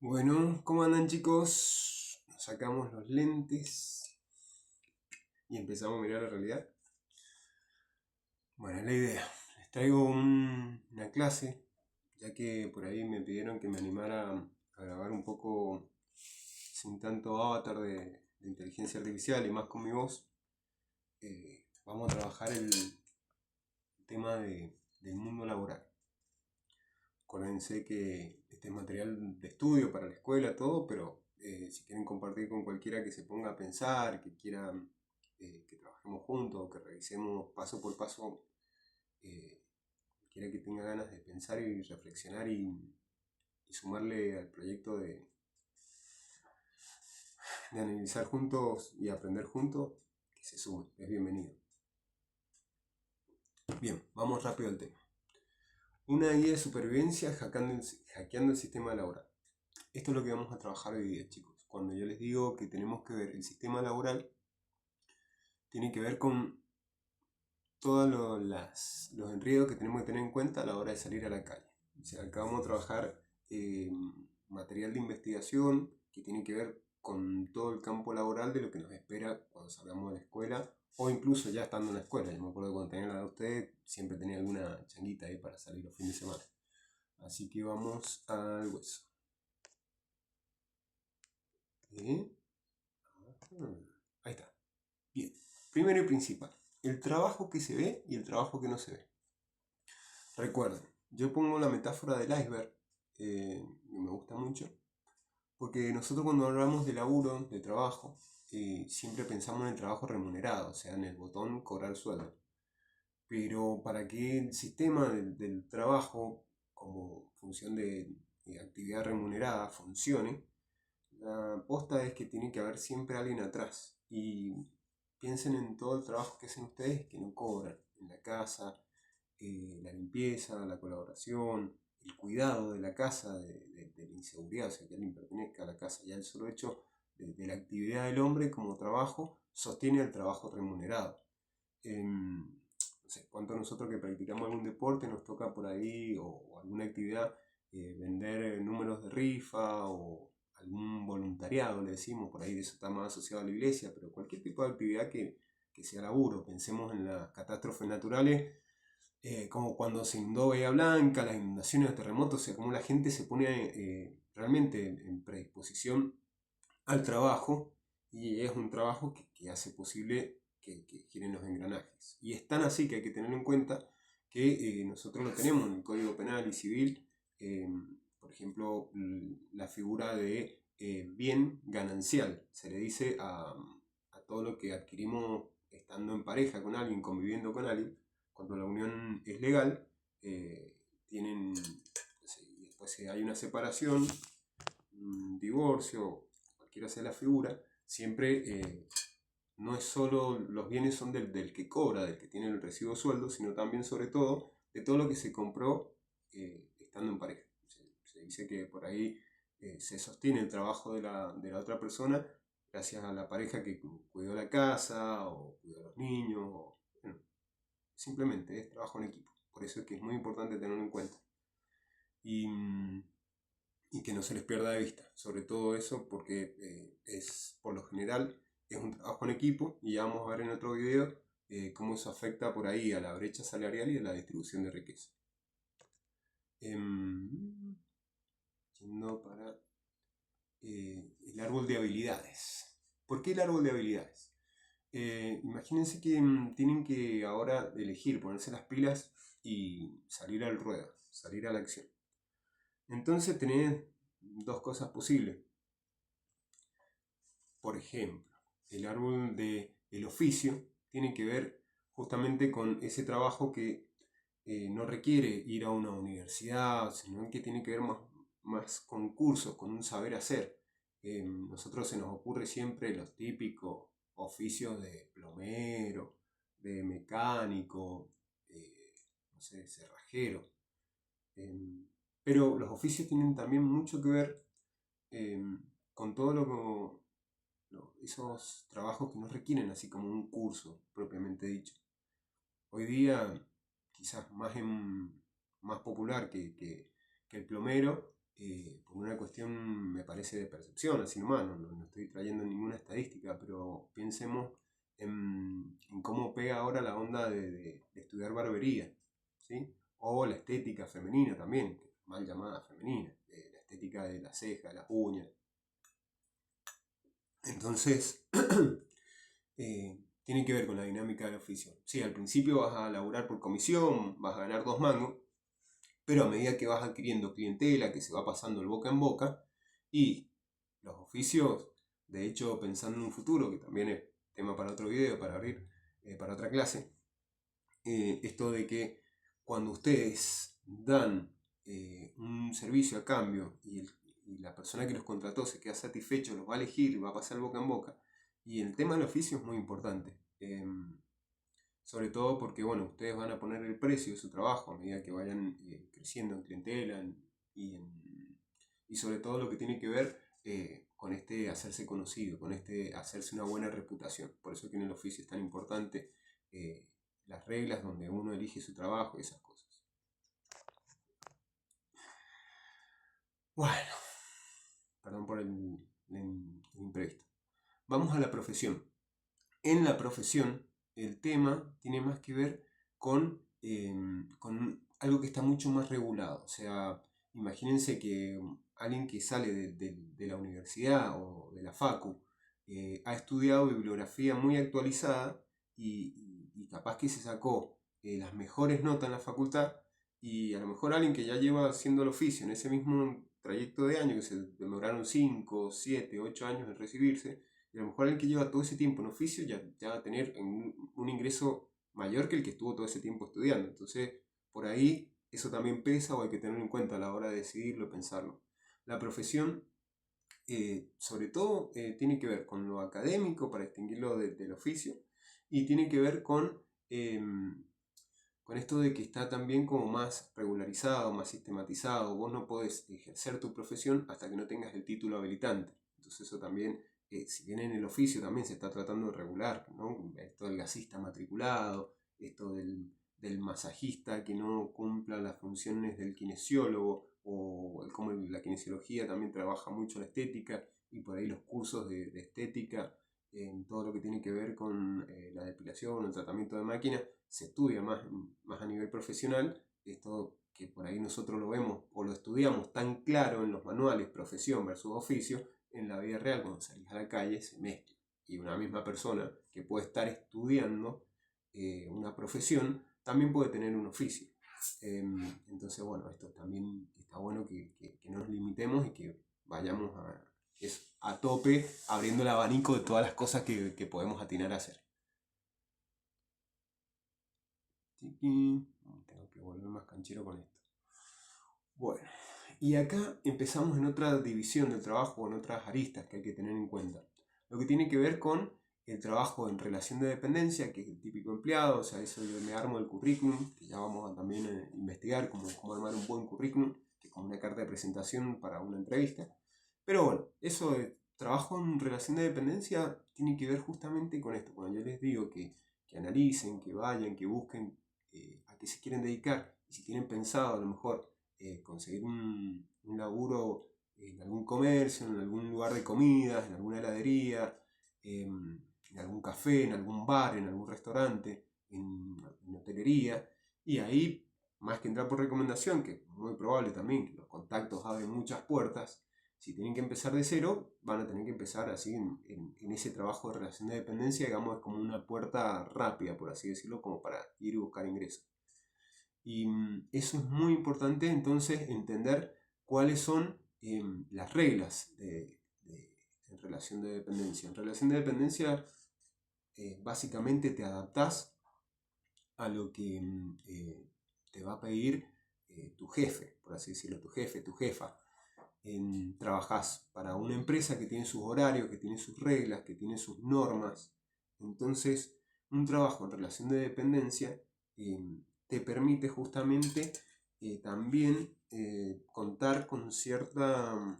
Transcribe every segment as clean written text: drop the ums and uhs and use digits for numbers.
Bueno, ¿cómo andan chicos? Nos sacamos los lentes y empezamos a mirar la realidad. Bueno, es la idea. Les traigo una clase, ya que por ahí me pidieron que me animara a grabar un poco sin tanto avatar de inteligencia artificial y más con mi voz. Vamos a trabajar el tema del mundo laboral. Acuérdense que este es material de estudio para la escuela, todo, pero si quieren compartir con cualquiera que se ponga a pensar, que quiera que trabajemos juntos, que revisemos paso por paso, cualquiera que tenga ganas de pensar y reflexionar y sumarle al proyecto de analizar juntos y aprender juntos, que se sume, es bienvenido. Bien, vamos rápido al tema. Una guía de supervivencia hackeando el sistema laboral. Esto es lo que vamos a trabajar hoy día, chicos. Cuando yo les digo que tenemos que ver el sistema laboral, tiene que ver con todos los enredos que tenemos que tener en cuenta a la hora de salir a la calle. O sea, acá vamos a trabajar material de investigación que tiene que ver con todo el campo laboral de lo que nos espera cuando salgamos de la escuela o incluso ya estando en la escuela. Yo me acuerdo que cuando tenía la de ustedes siempre tenía alguna changuita ahí para salir los fines de semana. Así que vamos al hueso. Ahí está. Bien. Primero y principal. El trabajo que se ve y el trabajo que no se ve. Recuerden, yo pongo la metáfora del iceberg, que me gusta mucho, porque nosotros cuando hablamos de laburo, de trabajo, siempre pensamos en el trabajo remunerado, o sea, en el botón cobrar sueldo. Pero para que el sistema del trabajo, como función de actividad remunerada, funcione, la posta es que tiene que haber siempre alguien atrás. Y piensen en todo el trabajo que hacen ustedes que no cobran, en la casa, la limpieza, la colaboración, el cuidado de la casa, de la inseguridad, o sea, que alguien pertenezca a la casa. Ya el solo hecho de la actividad del hombre como trabajo sostiene el trabajo remunerado. No sé, cuánto nosotros que practicamos algún deporte nos toca por ahí o alguna actividad vender números de rifa o algún voluntariado, le decimos, por ahí de eso está más asociado a la iglesia, pero cualquier tipo de actividad que sea laburo. Pensemos en las catástrofes naturales, como cuando se inundó Bahía Blanca, las inundaciones, los terremotos, o sea, como la gente se pone realmente en predisposición al trabajo y es un trabajo que hace posible que giren los engranajes. Y es tan así que hay que tener en cuenta que nosotros lo tenemos en el Código Penal y Civil, eh, por ejemplo, la figura de bien ganancial. Se le dice a todo lo que adquirimos estando en pareja con alguien, conviviendo con alguien, cuando la unión es legal, tienen, no sé, después si hay una separación, un divorcio, cualquiera sea la figura, siempre no es solo los bienes son del que cobra, del que tiene el recibo de sueldo, sino también sobre todo de todo lo que se compró estando en pareja. Se dice que por ahí se sostiene el trabajo de la otra persona gracias a la pareja que cuidó la casa o cuidó a los niños. Bueno, simplemente es trabajo en equipo. Por eso es que es muy importante tenerlo en cuenta. Y que no se les pierda de vista. Sobre todo eso porque es, por lo general, es un trabajo en equipo y ya vamos a ver en otro video cómo eso afecta por ahí a la brecha salarial y a la distribución de riqueza. Yendo para el árbol de habilidades. ¿Por qué el árbol de habilidades? Imagínense que tienen que ahora elegir, ponerse las pilas y salir al ruedo, salir a la acción. Entonces tenés dos cosas posibles. Por ejemplo, el árbol del oficio tiene que ver justamente con ese trabajo que no requiere ir a una universidad, sino que tiene que ver más con cursos, con un saber hacer. Nosotros se nos ocurre siempre los típicos oficios de plomero, de mecánico, no sé, cerrajero. Pero los oficios tienen también mucho que ver con todo esos trabajos que no requieren así como un curso propiamente dicho. Hoy día quizás más popular que el plomero por una cuestión, me parece, de percepción, así nomás, no estoy trayendo ninguna estadística, pero pensemos en cómo pega ahora la onda de estudiar barbería, ¿sí? O la estética femenina también, mal llamada femenina, la estética de la ceja, de las uñas. Entonces, tiene que ver con la dinámica del oficio. Sí, al principio vas a laburar por comisión, vas a ganar 2 mangos, pero a medida que vas adquiriendo clientela, que se va pasando el boca en boca, y los oficios, de hecho, pensando en un futuro, que también es tema para otro video, para abrir, para otra clase, esto de que cuando ustedes dan un servicio a cambio y la persona que los contrató se queda satisfecho, los va a elegir y va a pasar boca en boca, y el tema del oficio es muy importante. Sobre todo porque, bueno, ustedes van a poner el precio de su trabajo a medida que vayan creciendo en clientela y sobre todo lo que tiene que ver con este hacerse conocido, con este hacerse una buena reputación. Por eso que en el oficio es tan importante las reglas donde uno elige su trabajo y esas cosas. Bueno, perdón por el imprevisto. Vamos a la profesión. En la profesión, el tema tiene más que ver con algo que está mucho más regulado. O sea, imagínense que alguien que sale de la universidad o de la facu ha estudiado bibliografía muy actualizada y capaz que se sacó las mejores notas en la facultad, y a lo mejor alguien que ya lleva haciendo el oficio en ese mismo trayecto de años, que se demoraron 5, 7, 8 años en recibirse, y a lo mejor alguien que lleva todo ese tiempo en oficio ya va a tener un ingreso mayor que el que estuvo todo ese tiempo estudiando. Entonces, por ahí eso también pesa o hay que tenerlo en cuenta a la hora de decidirlo, pensarlo. La profesión, sobre todo, tiene que ver con lo académico para distinguirlo del oficio, y tiene que ver con esto de que está también como más regularizado, más sistematizado. Vos no podés ejercer tu profesión hasta que no tengas el título habilitante. Entonces eso también, si bien en el oficio también se está tratando de regular, ¿no? Esto del gasista matriculado, esto del masajista que no cumpla las funciones del kinesiólogo, o como la kinesiología también trabaja mucho la estética, y por ahí los cursos de estética en todo lo que tiene que ver con la depilación, el tratamiento de máquinas, se estudia más a nivel profesional. Esto que por ahí nosotros lo vemos o lo estudiamos tan claro en los manuales, profesión versus oficio, en la vida real cuando salís a la calle se mezcla. Y una misma persona que puede estar estudiando una profesión también puede tener un oficio. Entonces, bueno, esto también está bueno que no nos limitemos y que vayamos a tope, abriendo el abanico de todas las cosas que podemos atinar a hacer. Tengo que volver más canchero con esto. Bueno, y acá empezamos en otra división del trabajo, en otras aristas que hay que tener en cuenta. Lo que tiene que ver con el trabajo en relación de dependencia, que es el típico empleado. O sea, eso yo me armo el currículum, que ya vamos a también investigar cómo armar un buen currículum, que es como una carta de presentación para una entrevista. Pero bueno, eso de trabajo en relación de dependencia tiene que ver justamente con esto. Cuando yo les digo que analicen, que vayan, que busquen a qué se quieren dedicar, y si tienen pensado a lo mejor conseguir un laburo en algún comercio, en algún lugar de comidas, en alguna heladería, en algún café, en algún bar, en algún restaurante, en hotelería, y ahí, más que entrar por recomendación, que es muy probable también que los contactos abren muchas puertas, si tienen que empezar de cero, van a tener que empezar así en ese trabajo de relación de dependencia, digamos, como una puerta rápida, por así decirlo, como para ir y buscar ingresos. Y eso es muy importante, entonces, entender cuáles son las reglas en relación de dependencia. En relación de dependencia, básicamente te adaptás a lo que te va a pedir tu jefe, por así decirlo, tu jefe, tu jefa. Trabajás para una empresa que tiene sus horarios, que tiene sus reglas, que tiene sus normas. Entonces, un trabajo en relación de dependencia te permite justamente también contar con cierta,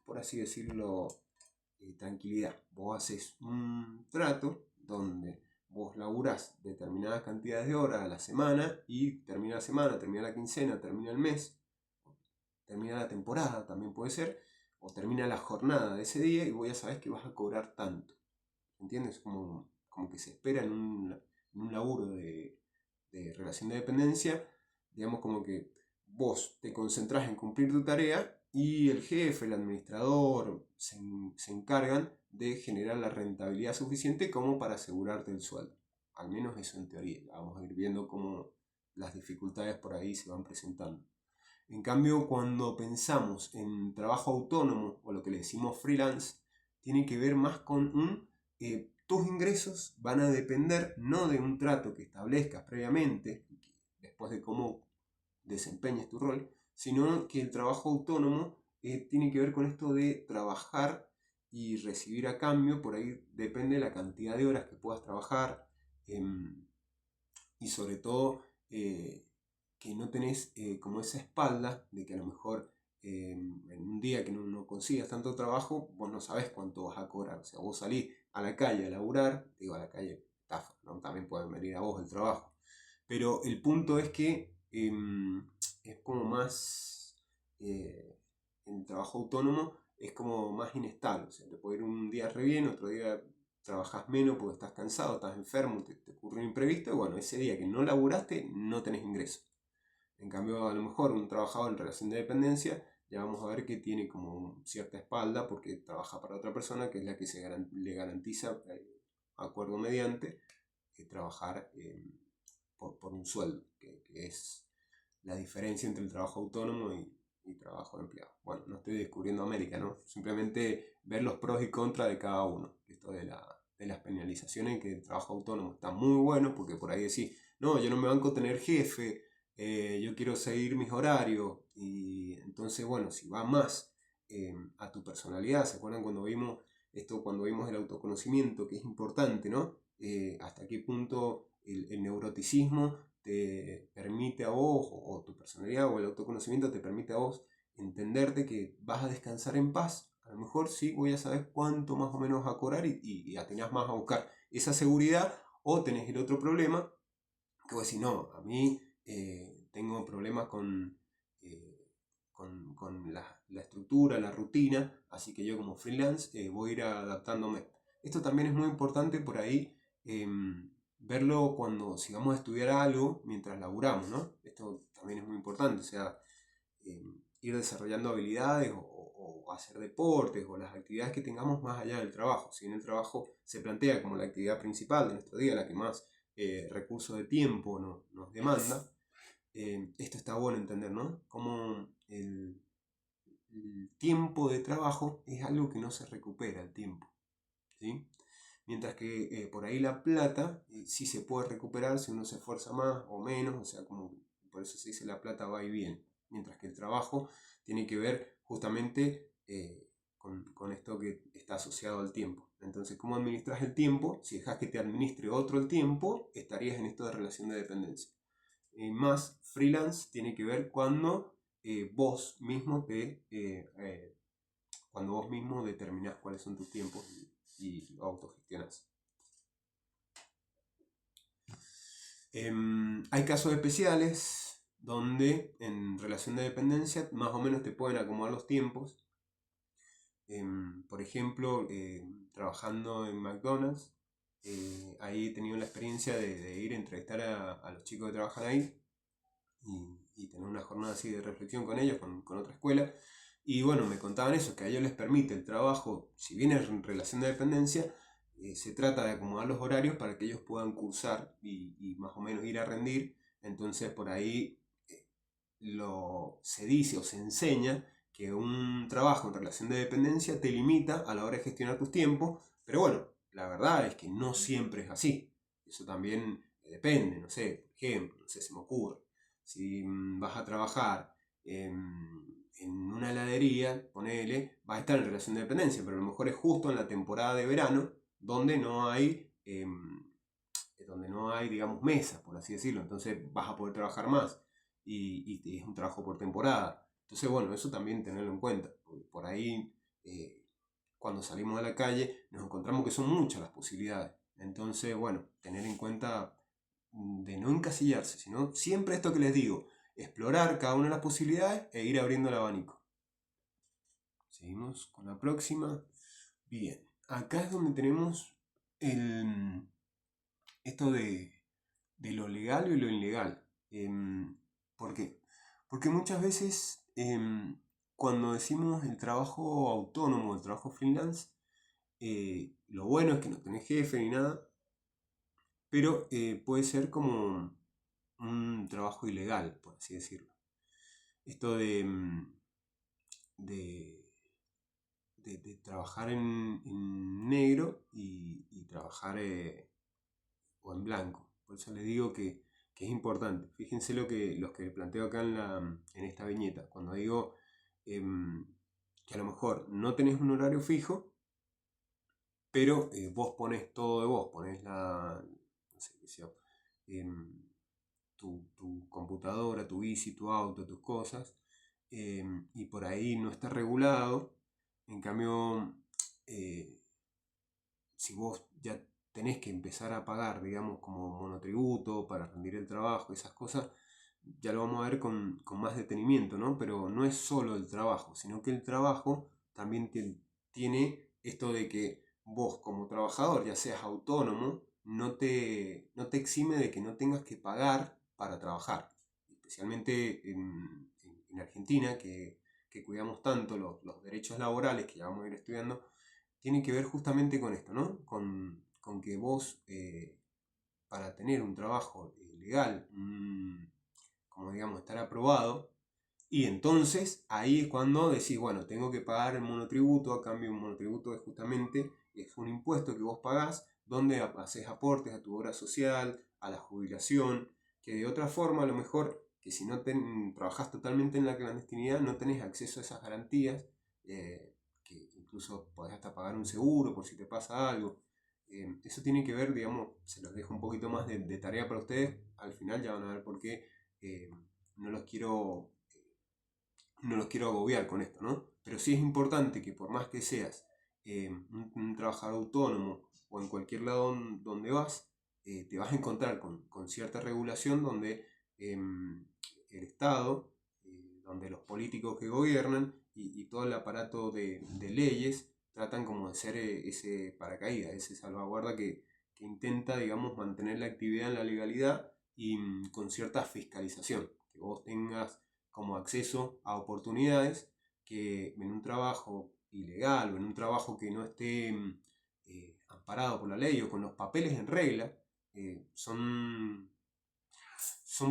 por así decirlo, tranquilidad. Vos haces un trato donde vos laburás determinadas cantidades de horas a la semana, y termina la semana, termina la quincena, termina el mes, termina la temporada, también puede ser, o termina la jornada de ese día y vos ya sabés que vas a cobrar tanto. ¿Entiendes? Como que se espera en un laburo de relación de dependencia, digamos como que vos te concentrás en cumplir tu tarea y el jefe, el administrador se encargan de generar la rentabilidad suficiente como para asegurarte el sueldo. Al menos eso en teoría. Vamos a ir viendo cómo las dificultades por ahí se van presentando. En cambio, cuando pensamos en trabajo autónomo o lo que le decimos freelance, tiene que ver más con tus ingresos van a depender no de un trato que establezcas previamente, después de cómo desempeñes tu rol, sino que el trabajo autónomo tiene que ver con esto de trabajar y recibir a cambio. Por ahí depende de la cantidad de horas que puedas trabajar, y sobre todo que no tenés como esa espalda de que a lo mejor en un día que no consigas tanto trabajo, vos no sabés cuánto vas a cobrar. O sea, vos salís a la calle a laburar, digo a la calle, estafa, ¿no? También pueden venir a vos el trabajo. Pero el punto es que es como más, el trabajo autónomo es como más inestable. O sea, te puede ir un día re bien, otro día trabajas menos porque estás cansado, estás enfermo, te ocurre un imprevisto y bueno, ese día que no laburaste no tenés ingreso. En cambio, a lo mejor un trabajador en relación de dependencia, ya vamos a ver que tiene como cierta espalda porque trabaja para otra persona que es la que le garantiza, acuerdo mediante, trabajar por un sueldo, que es la diferencia entre el trabajo autónomo y trabajo de empleado. Bueno, no estoy descubriendo América, ¿no? Simplemente ver los pros y contras de cada uno. Esto de las penalizaciones, que el trabajo autónomo está muy bueno, porque por ahí decís, no, yo no me banco tener jefe, yo quiero seguir mis horarios, y entonces, bueno, si va más a tu personalidad, ¿se acuerdan cuando vimos esto, cuando vimos el autoconocimiento, que es importante, ¿no? Hasta qué punto el neuroticismo te permite a vos, o tu personalidad o el autoconocimiento te permite a vos entenderte que vas a descansar en paz. A lo mejor sí voy a saber cuánto más o menos vas a cobrar y atenás más a buscar esa seguridad, o tenés el otro problema que vos decís, no, a mí tengo problemas con la estructura, la rutina, así que yo como freelance voy a ir adaptándome. Esto también es muy importante por ahí, verlo cuando si vamos a estudiar algo mientras laburamos, ¿no? Esto también es muy importante, o sea, ir desarrollando habilidades o hacer deportes o las actividades que tengamos más allá del trabajo. Si bien el trabajo se plantea como la actividad principal de nuestro día, la que más recursos de tiempo nos demanda, esto está bueno entender, ¿no? Como el tiempo de trabajo es algo que no se recupera el tiempo, ¿sí? Mientras que por ahí la plata sí se puede recuperar si uno se esfuerza más o menos, o sea, como por eso se dice la plata va y viene. Mientras que el trabajo tiene que ver justamente con esto que está asociado al tiempo. Entonces, ¿cómo administras el tiempo? Si dejas que te administre otro el tiempo, estarías en esto de relación de dependencia. Más freelance tiene que ver cuando vos mismo cuando vos mismo determinás cuáles son tus tiempos y lo autogestionas. Hay casos especiales donde en relación de dependencia más o menos te pueden acomodar los tiempos. Por ejemplo, trabajando en McDonald's, ahí he tenido la experiencia de ir a entrevistar a los chicos que trabajan ahí y tener una jornada así de reflexión con ellos, con otra escuela. Y bueno, me contaban eso, que a ellos les permite el trabajo, si bien es en relación de dependencia, se trata de acomodar los horarios para que ellos puedan cursar y más o menos ir a rendir. Entonces por ahí se dice o se enseña que un trabajo en relación de dependencia te limita a la hora de gestionar tus tiempos, pero bueno, la verdad es que no siempre es así. Eso también depende, no sé, por ejemplo, no sé, se me ocurre. Si vas a trabajar en una heladería, ponele, vas a estar en relación de dependencia, pero a lo mejor es justo en la temporada de verano donde no hay, digamos, mesas, por así decirlo. Entonces vas a poder trabajar más y es un trabajo por temporada. Entonces, bueno, eso también tenerlo en cuenta. Por ahí, cuando salimos a la calle, nos encontramos que son muchas las posibilidades. Entonces, bueno, tener en cuenta de no encasillarse, sino siempre esto que les digo, explorar cada una de las posibilidades e ir abriendo el abanico. Seguimos con la próxima. Bien, acá es donde tenemos esto de lo legal y lo ilegal. ¿Por qué? Porque muchas veces cuando decimos el trabajo autónomo, el trabajo freelance, lo bueno es que no tenés jefe ni nada, pero puede ser como un trabajo ilegal, por así decirlo. Esto de, de trabajar en negro y trabajar o en blanco. Por eso les digo que es importante. Fíjense los que planteo acá en esta viñeta. Cuando digo que a lo mejor no tenés un horario fijo, pero vos pones todo de vos, pones no sé qué sea, tu computadora, tu bici, tu auto, tus cosas, y por ahí no está regulado. En cambio, si vos ya tenés que empezar a pagar, digamos, como monotributo para rendir el trabajo, esas cosas, ya lo vamos a ver con más detenimiento, ¿no? Pero no es solo el trabajo, sino que el trabajo también tiene esto de que vos como trabajador, ya seas autónomo, no te exime de que no tengas que pagar para trabajar. Especialmente en Argentina, que cuidamos tanto los derechos laborales, que ya vamos a ir estudiando, tiene que ver justamente con esto, ¿no? Con que vos, para tener un trabajo legal, como digamos, estar aprobado, y entonces ahí es cuando decís, bueno, tengo que pagar el monotributo. A cambio, un monotributo es justamente es un impuesto que vos pagás donde haces aportes a tu obra social, a la jubilación, que de otra forma a lo mejor que si no trabajás totalmente en la clandestinidad no tenés acceso a esas garantías, que incluso podés hasta pagar un seguro por si te pasa algo. Eso tiene que ver, digamos, se los dejo un poquito más de tarea para ustedes, al final ya van a ver por qué no los quiero no los quiero agobiar con esto, ¿no? Pero sí es importante que por más que seas un trabajador autónomo o en cualquier lado donde vas, te vas a encontrar con cierta regulación donde el Estado, donde los políticos que gobiernan y todo el aparato de leyes tratan como de ser ese paracaídas, ese salvaguarda que intenta, digamos, mantener la actividad en la legalidad y con cierta fiscalización, que vos tengas como acceso a oportunidades que en un trabajo ilegal o en un trabajo que no esté amparado por la ley o con los papeles en regla, son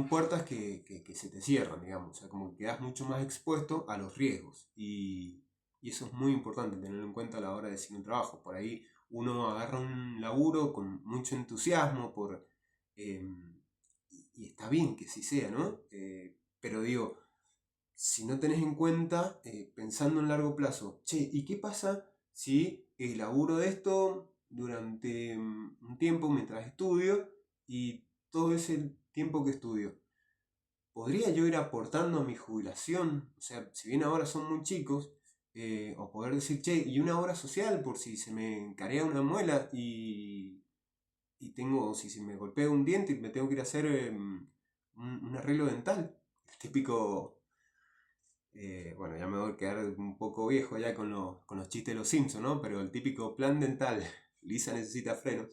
puertas que se te cierran, digamos. O sea, como que quedas mucho más expuesto a los riesgos. Y eso es muy importante tenerlo en cuenta a la hora de decir un trabajo. Por ahí uno agarra un laburo con mucho entusiasmo y está bien que sí sea, ¿no? Pero digo, si no tenés en cuenta, pensando en largo plazo, che, ¿y qué pasa si laburo de esto durante un tiempo mientras estudio y todo ese tiempo que estudio? ¿Podría yo ir aportando a mi jubilación? O sea, si bien ahora son muy chicos, o poder decir, che, y una obra social por si se me carea una muela y tengo, si se me golpea un diente y me tengo que ir a hacer un arreglo dental. El típico bueno, ya me voy a quedar un poco viejo ya con los chistes de los Simpsons, ¿no? Pero el típico plan dental, Lisa necesita frenos,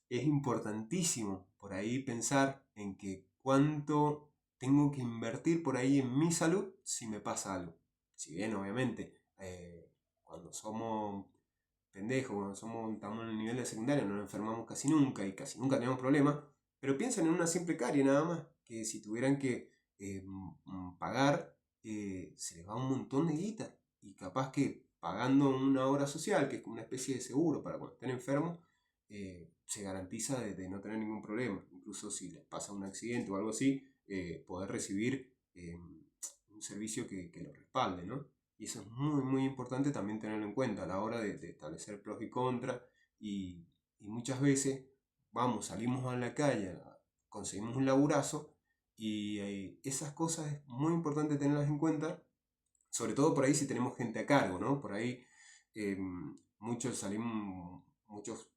es importantísimo por ahí pensar en que cuánto tengo que invertir por ahí en mi salud si me pasa algo. Si bien, obviamente, cuando somos pendejos, estamos en el nivel de secundaria, no nos enfermamos casi nunca y casi nunca tenemos problemas, pero piensen en una simple carie nada más, que si tuvieran que pagar, se les va un montón de guita. Y capaz que pagando una obra social, que es como una especie de seguro para cuando estén enfermos, se garantiza de no tener ningún problema. Incluso si les pasa un accidente o algo así, poder recibir un servicio que lo respalde, ¿no? Y eso es muy, muy importante también tenerlo en cuenta a la hora de establecer pros y contras. Y muchas veces salimos a la calle, conseguimos un laburazo y esas cosas es muy importante tenerlas en cuenta, sobre todo por ahí si tenemos gente a cargo, ¿no? Por ahí eh, muchos salimos, muchos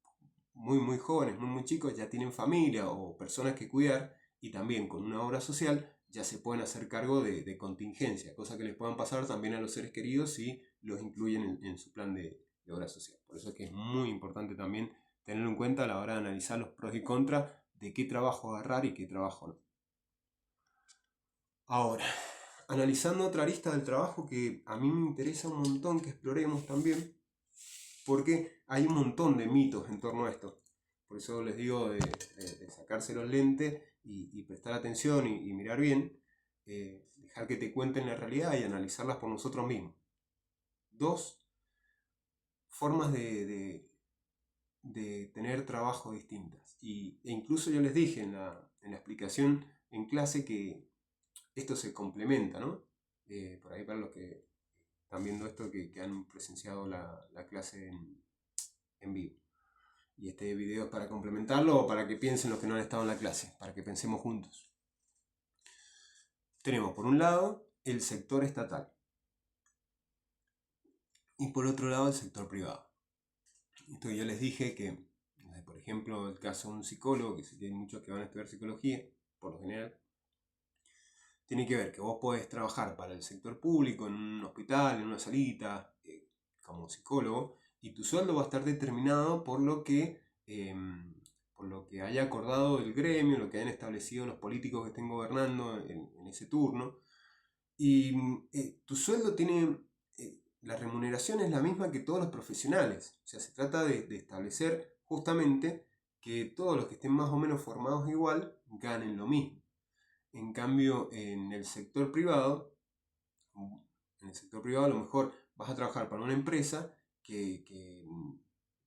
muy, muy jóvenes, muy, muy chicos, ya tienen familia o personas que cuidar y también con una obra social ya se pueden hacer cargo de contingencia, cosas que les puedan pasar también a los seres queridos si los incluyen en su plan de obra social. Por eso es que es muy importante también tenerlo en cuenta a la hora de analizar los pros y contras de qué trabajo agarrar y qué trabajo no. Ahora, analizando otra arista del trabajo que a mí me interesa un montón que exploremos también, porque hay un montón de mitos en torno a esto. Por eso les digo de sacarse los lentes y prestar atención y mirar bien, dejar que te cuenten la realidad y analizarlas por nosotros mismos. Dos formas de tener trabajo distintas. E incluso yo les dije en la explicación en clase que esto se complementa, ¿no? Por ahí para los que están viendo esto, que han presenciado la clase en vivo. Y este video es para complementarlo o para que piensen los que no han estado en la clase, para que pensemos juntos. Tenemos por un lado el sector estatal y por otro lado el sector privado. Esto ya les dije que, por ejemplo, el caso de un psicólogo, que sé que hay muchos que van a estudiar psicología, por lo general, tiene que ver que vos podés trabajar para el sector público, en un hospital, en una salita, como psicólogo, y tu sueldo va a estar determinado por lo que haya acordado el gremio, lo que hayan establecido los políticos que estén gobernando en ese turno. Y tu sueldo tiene, la remuneración es la misma que todos los profesionales. O sea, se trata de establecer justamente que todos los que estén más o menos formados igual ganen lo mismo. En cambio, en el sector privado a lo mejor vas a trabajar para una empresa que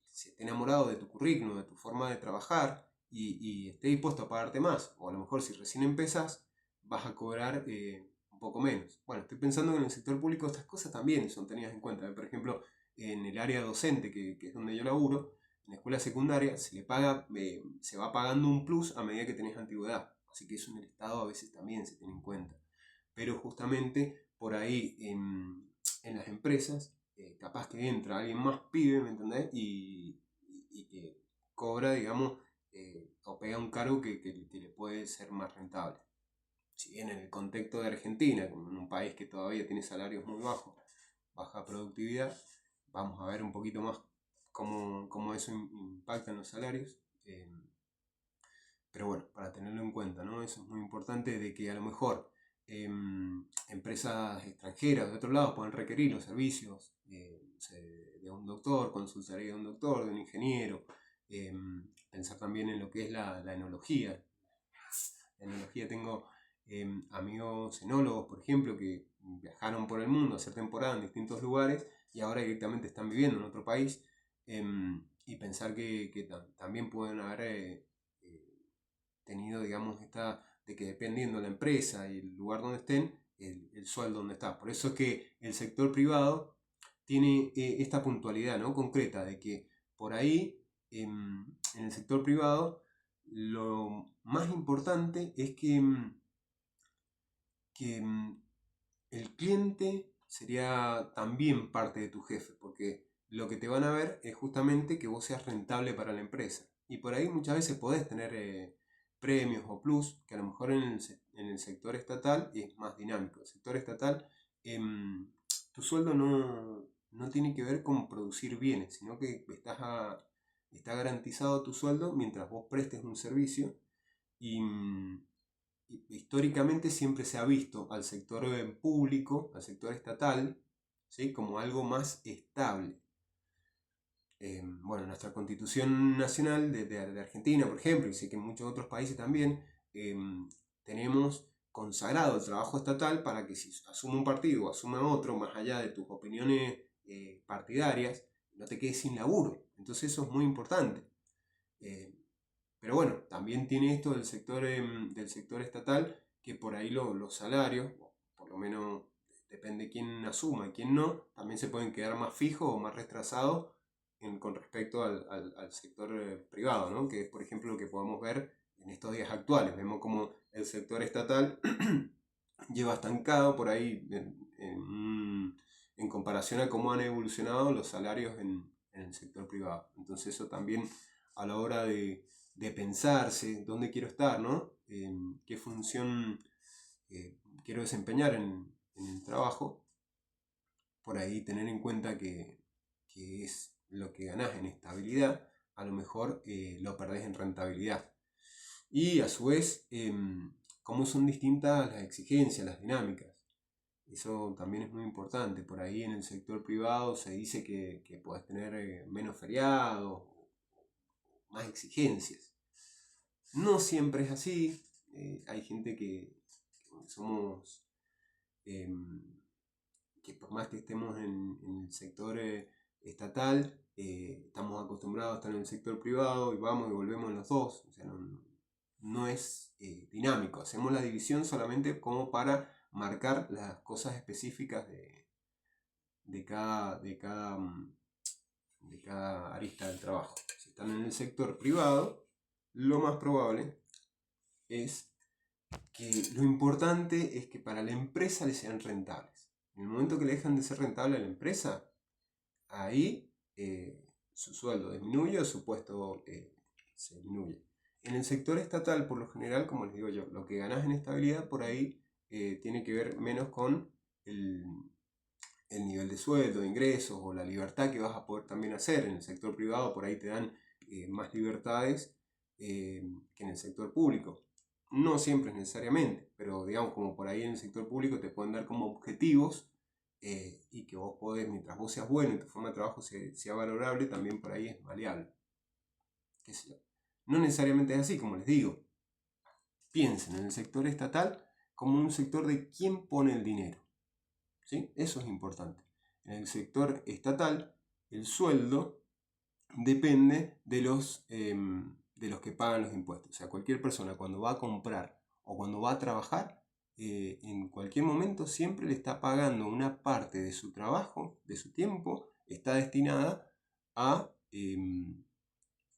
se esté enamorado de tu currículum, de tu forma de trabajar y esté dispuesto a pagarte más. O a lo mejor si recién empezás vas a cobrar un poco menos. Bueno, estoy pensando que en el sector público estas cosas también son tenidas en cuenta. Por ejemplo, en el área docente, que es donde yo laburo, en la escuela secundaria se va pagando un plus a medida que tenés antigüedad. Así que eso en el Estado a veces también se tiene en cuenta. Pero justamente por ahí en las empresas, capaz que entra alguien más pibe, ¿me entendés? Y que cobra, digamos, o pega un cargo que le puede ser más rentable. Si bien en el contexto de Argentina, como en un país que todavía tiene salarios muy bajos, baja productividad, vamos a ver un poquito más cómo eso impacta en los salarios. Pero bueno, para tenerlo en cuenta, ¿no? Eso es muy importante, de que a lo mejor empresas extranjeras de otro lado pueden requerir los servicios de un doctor, consultoría de un doctor, de un ingeniero, pensar también en lo que es la enología. En enología tengo amigos enólogos, por ejemplo, que viajaron por el mundo a hacer temporada en distintos lugares y ahora directamente están viviendo en otro país, y pensar que también pueden haber tenido, digamos, de que dependiendo de la empresa y el lugar donde estén, el sueldo donde está. Por eso es que el sector privado tiene esta puntualidad, ¿no? Concreta, de que por ahí, en el sector privado, lo más importante es que el cliente sería también parte de tu jefe, porque lo que te van a ver es justamente que vos seas rentable para la empresa. Y por ahí muchas veces podés tener premios o plus, que a lo mejor en el sector estatal es más dinámico. El sector estatal, tu sueldo no tiene que ver con producir bienes, sino que está garantizado tu sueldo mientras vos prestes un servicio. Y históricamente siempre se ha visto al sector público, al sector estatal, ¿sí? Como algo más estable. Bueno, nuestra Constitución Nacional de Argentina, por ejemplo, y sé que en muchos otros países también, tenemos consagrado el trabajo estatal para que si asume un partido o asume otro, más allá de tus opiniones partidarias, no te quedes sin laburo. Entonces eso es muy importante. Pero bueno, también tiene esto del sector estatal, que por ahí los salarios, por lo menos depende quién asuma y quién no, también se pueden quedar más fijos o más retrasados con respecto al sector privado, ¿no? Que es, por ejemplo, lo que podemos ver en estos días actuales. Vemos como el sector estatal lleva estancado por ahí en comparación a cómo han evolucionado los salarios en el sector privado. Entonces eso también a la hora de pensarse dónde quiero estar, ¿no? ¿Qué función quiero desempeñar en el trabajo, por ahí tener en cuenta que es lo que ganás en estabilidad, a lo mejor lo perdés en rentabilidad. Y a su vez, cómo son distintas las exigencias, las dinámicas. Eso también es muy importante. Por ahí en el sector privado se dice que podés tener menos feriados, más exigencias. No siempre es así. Hay gente que somos, que por más que estemos en el sector estatal, estamos acostumbrados a estar en el sector privado y vamos y volvemos en los dos. O sea, no es dinámico. Hacemos la división solamente como para marcar las cosas específicas de cada arista del trabajo. Si están en el sector privado, lo más probable es que lo importante es que para la empresa le sean rentables. En el momento que le dejan de ser rentable a la empresa, ahí su sueldo disminuye o su puesto se disminuye. En el sector estatal, por lo general, como les digo yo, lo que ganas en estabilidad por ahí tiene que ver menos con el nivel de sueldo, de ingresos o la libertad que vas a poder también hacer. En el sector privado por ahí te dan más libertades que en el sector público. No siempre necesariamente, pero digamos como por ahí en el sector público te pueden dar como objetivos y que vos podés, mientras vos seas bueno y tu forma de trabajo sea valorable, también por ahí es maleable. ¿Qué sé yo? No necesariamente es así, como les digo. Piensen en el sector estatal como un sector de quién pone el dinero. ¿Sí? Eso es importante. En el sector estatal, el sueldo depende de los que pagan los impuestos. O sea, cualquier persona cuando va a comprar o cuando va a trabajar, en cualquier momento siempre le está pagando una parte de su trabajo, de su tiempo, está destinada a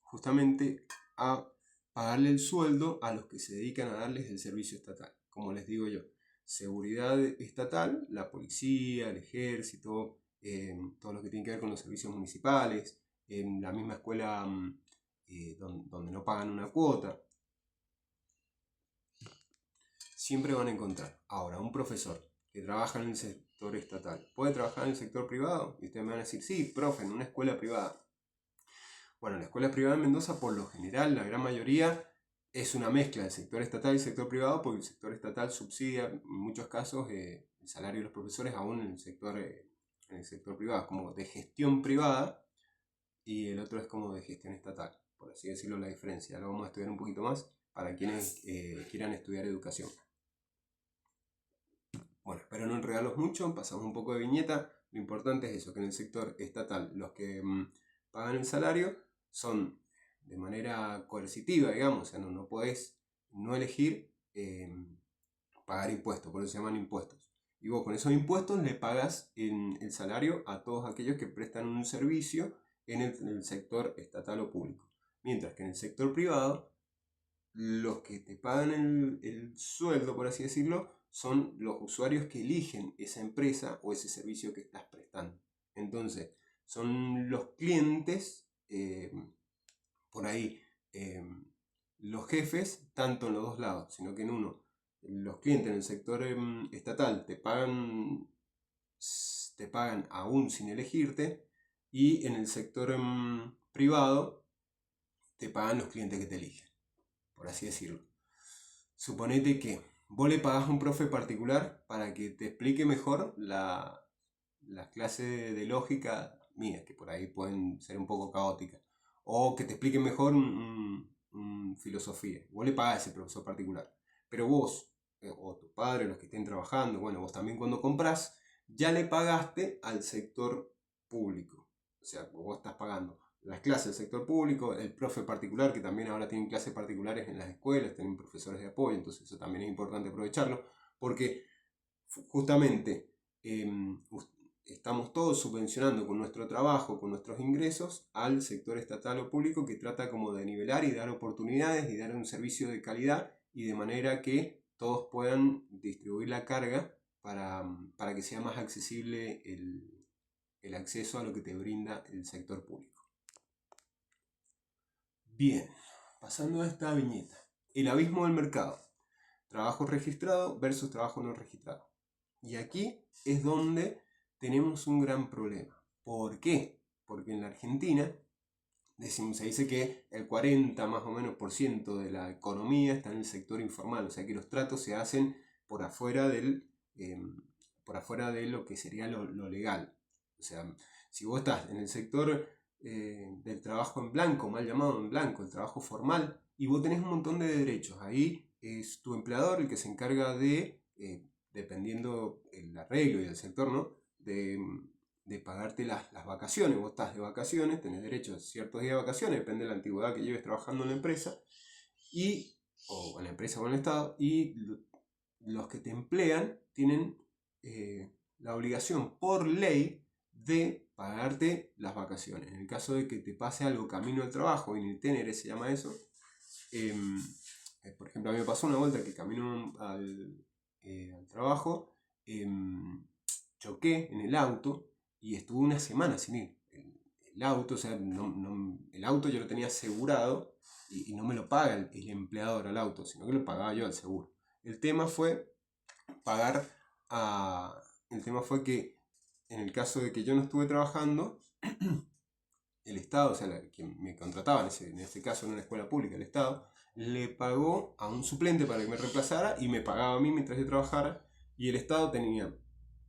justamente a pagarle el sueldo a los que se dedican a darles el servicio estatal. Como les digo yo, seguridad estatal, la policía, el ejército, todo lo que tiene que ver con los servicios municipales, en la misma escuela donde no pagan una cuota. Siempre van a encontrar. Ahora, un profesor que trabaja en el sector estatal, ¿puede trabajar en el sector privado? Y ustedes me van a decir, sí, profe, en una escuela privada. Bueno, la escuela privada en Mendoza, por lo general, la gran mayoría, es una mezcla del sector estatal y el sector privado, porque el sector estatal subsidia en muchos casos el salario de los profesores aún en el sector privado, como de gestión privada, y el otro es como de gestión estatal, por así decirlo la diferencia. Ahora vamos a estudiar un poquito más para quienes quieran estudiar educación. Bueno, espero no enredarlos mucho, pasamos un poco de viñeta. Lo importante es eso, que en el sector estatal los que pagan el salario son de manera coercitiva, digamos, o sea, no podés no elegir pagar impuestos, por eso se llaman impuestos. Y vos con esos impuestos le pagas el salario a todos aquellos que prestan un servicio en el sector estatal o público. Mientras que en el sector privado, los que te pagan el sueldo, por así decirlo, son los usuarios que eligen esa empresa o ese servicio que estás prestando. Entonces, son los clientes, por ahí, los jefes, tanto en los dos lados, sino que en uno, los clientes en el sector estatal te pagan aún sin elegirte, y en el sector privado te pagan los clientes que te eligen, por así decirlo. Suponete que vos le pagás a un profe particular para que te explique mejor las clases de lógica mías, que por ahí pueden ser un poco caóticas, o que te explique mejor filosofía. Vos le pagás a ese profesor particular, pero vos, o tu padre, los que estén trabajando, bueno, vos también cuando comprás, ya le pagaste al sector público. O sea, vos estás pagando las clases del sector público, el profe particular, que también ahora tienen clases particulares en las escuelas, tienen profesores de apoyo, entonces eso también es importante aprovecharlo, porque justamente estamos todos subvencionando con nuestro trabajo, con nuestros ingresos, al sector estatal o público, que trata como de nivelar y dar oportunidades y dar un servicio de calidad, y de manera que todos puedan distribuir la carga para que sea más accesible el acceso a lo que te brinda el sector público. Bien, pasando a esta viñeta. El abismo del mercado. trabajo registrado versus trabajo no registrado. Y aquí es donde tenemos un gran problema. ¿Por qué? Porque en la Argentina se dice que el 40 más o menos por ciento de la economía está en el sector informal, o sea que los tratos se hacen por afuera por afuera de lo que sería lo legal. O sea, si vos estás en el sector del trabajo en blanco, mal llamado en blanco, el trabajo formal, y vos tenés un montón de derechos, ahí es tu empleador el que se encarga dependiendo el arreglo y el sector, ¿no? De pagarte las vacaciones. Vos estás de vacaciones, tenés derecho a ciertos días de vacaciones, depende de la antigüedad que lleves trabajando en la empresa, o en la empresa o en el Estado, y los que te emplean tienen la obligación por ley de pagarte las vacaciones. En el caso de que te pase algo camino al trabajo, en el TENERE se llama eso, por ejemplo, a mí me pasó una vuelta que camino al trabajo, choqué en el auto y estuve una semana sin ir. El auto, o sea, el auto yo lo tenía asegurado y no me lo paga el empleador al auto, sino que lo pagaba yo al seguro. El tema fue pagar el tema fue que en el caso de que yo no estuve trabajando, el Estado, o sea, quien me contrataba en este caso en una escuela pública, el Estado, le pagó a un suplente para que me reemplazara y me pagaba a mí mientras yo trabajara, y el Estado tenía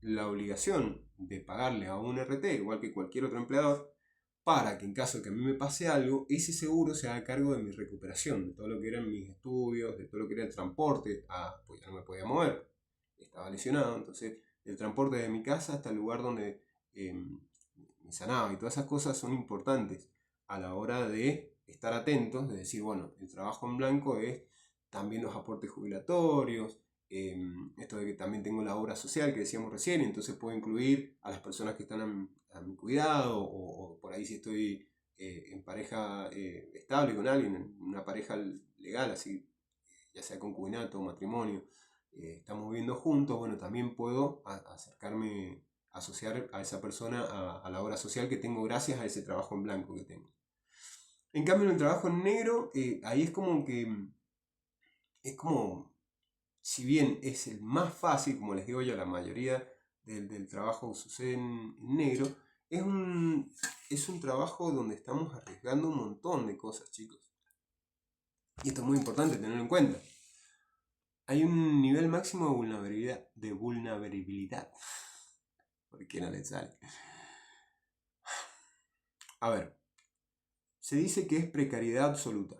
la obligación de pagarle a un RT, igual que cualquier otro empleador, para que en caso de que a mí me pase algo, ese seguro se haga cargo de mi recuperación, de todo lo que eran mis estudios, de todo lo que era el transporte, pues ya no me podía mover, estaba lesionado, entonces el transporte de mi casa hasta el lugar donde me sanaba y todas esas cosas son importantes a la hora de estar atentos, de decir, bueno, el trabajo en blanco es también los aportes jubilatorios, esto de que también tengo la obra social que decíamos recién, y entonces puedo incluir a las personas que están a mi cuidado, o por ahí si estoy en pareja estable con alguien, en una pareja legal, así, ya sea concubinato o matrimonio, estamos viviendo juntos, bueno, también puedo acercarme, asociar a esa persona a la obra social que tengo gracias a ese trabajo en blanco que tengo. En cambio, en el trabajo en negro, ahí es como, si bien es el más fácil, como les digo yo, la mayoría del trabajo sucede en negro, es un trabajo donde estamos arriesgando un montón de cosas, chicos. Y esto es muy importante tenerlo en cuenta. Hay un nivel máximo de vulnerabilidad. ¿Por qué no le sale? A ver, se dice que es precariedad absoluta.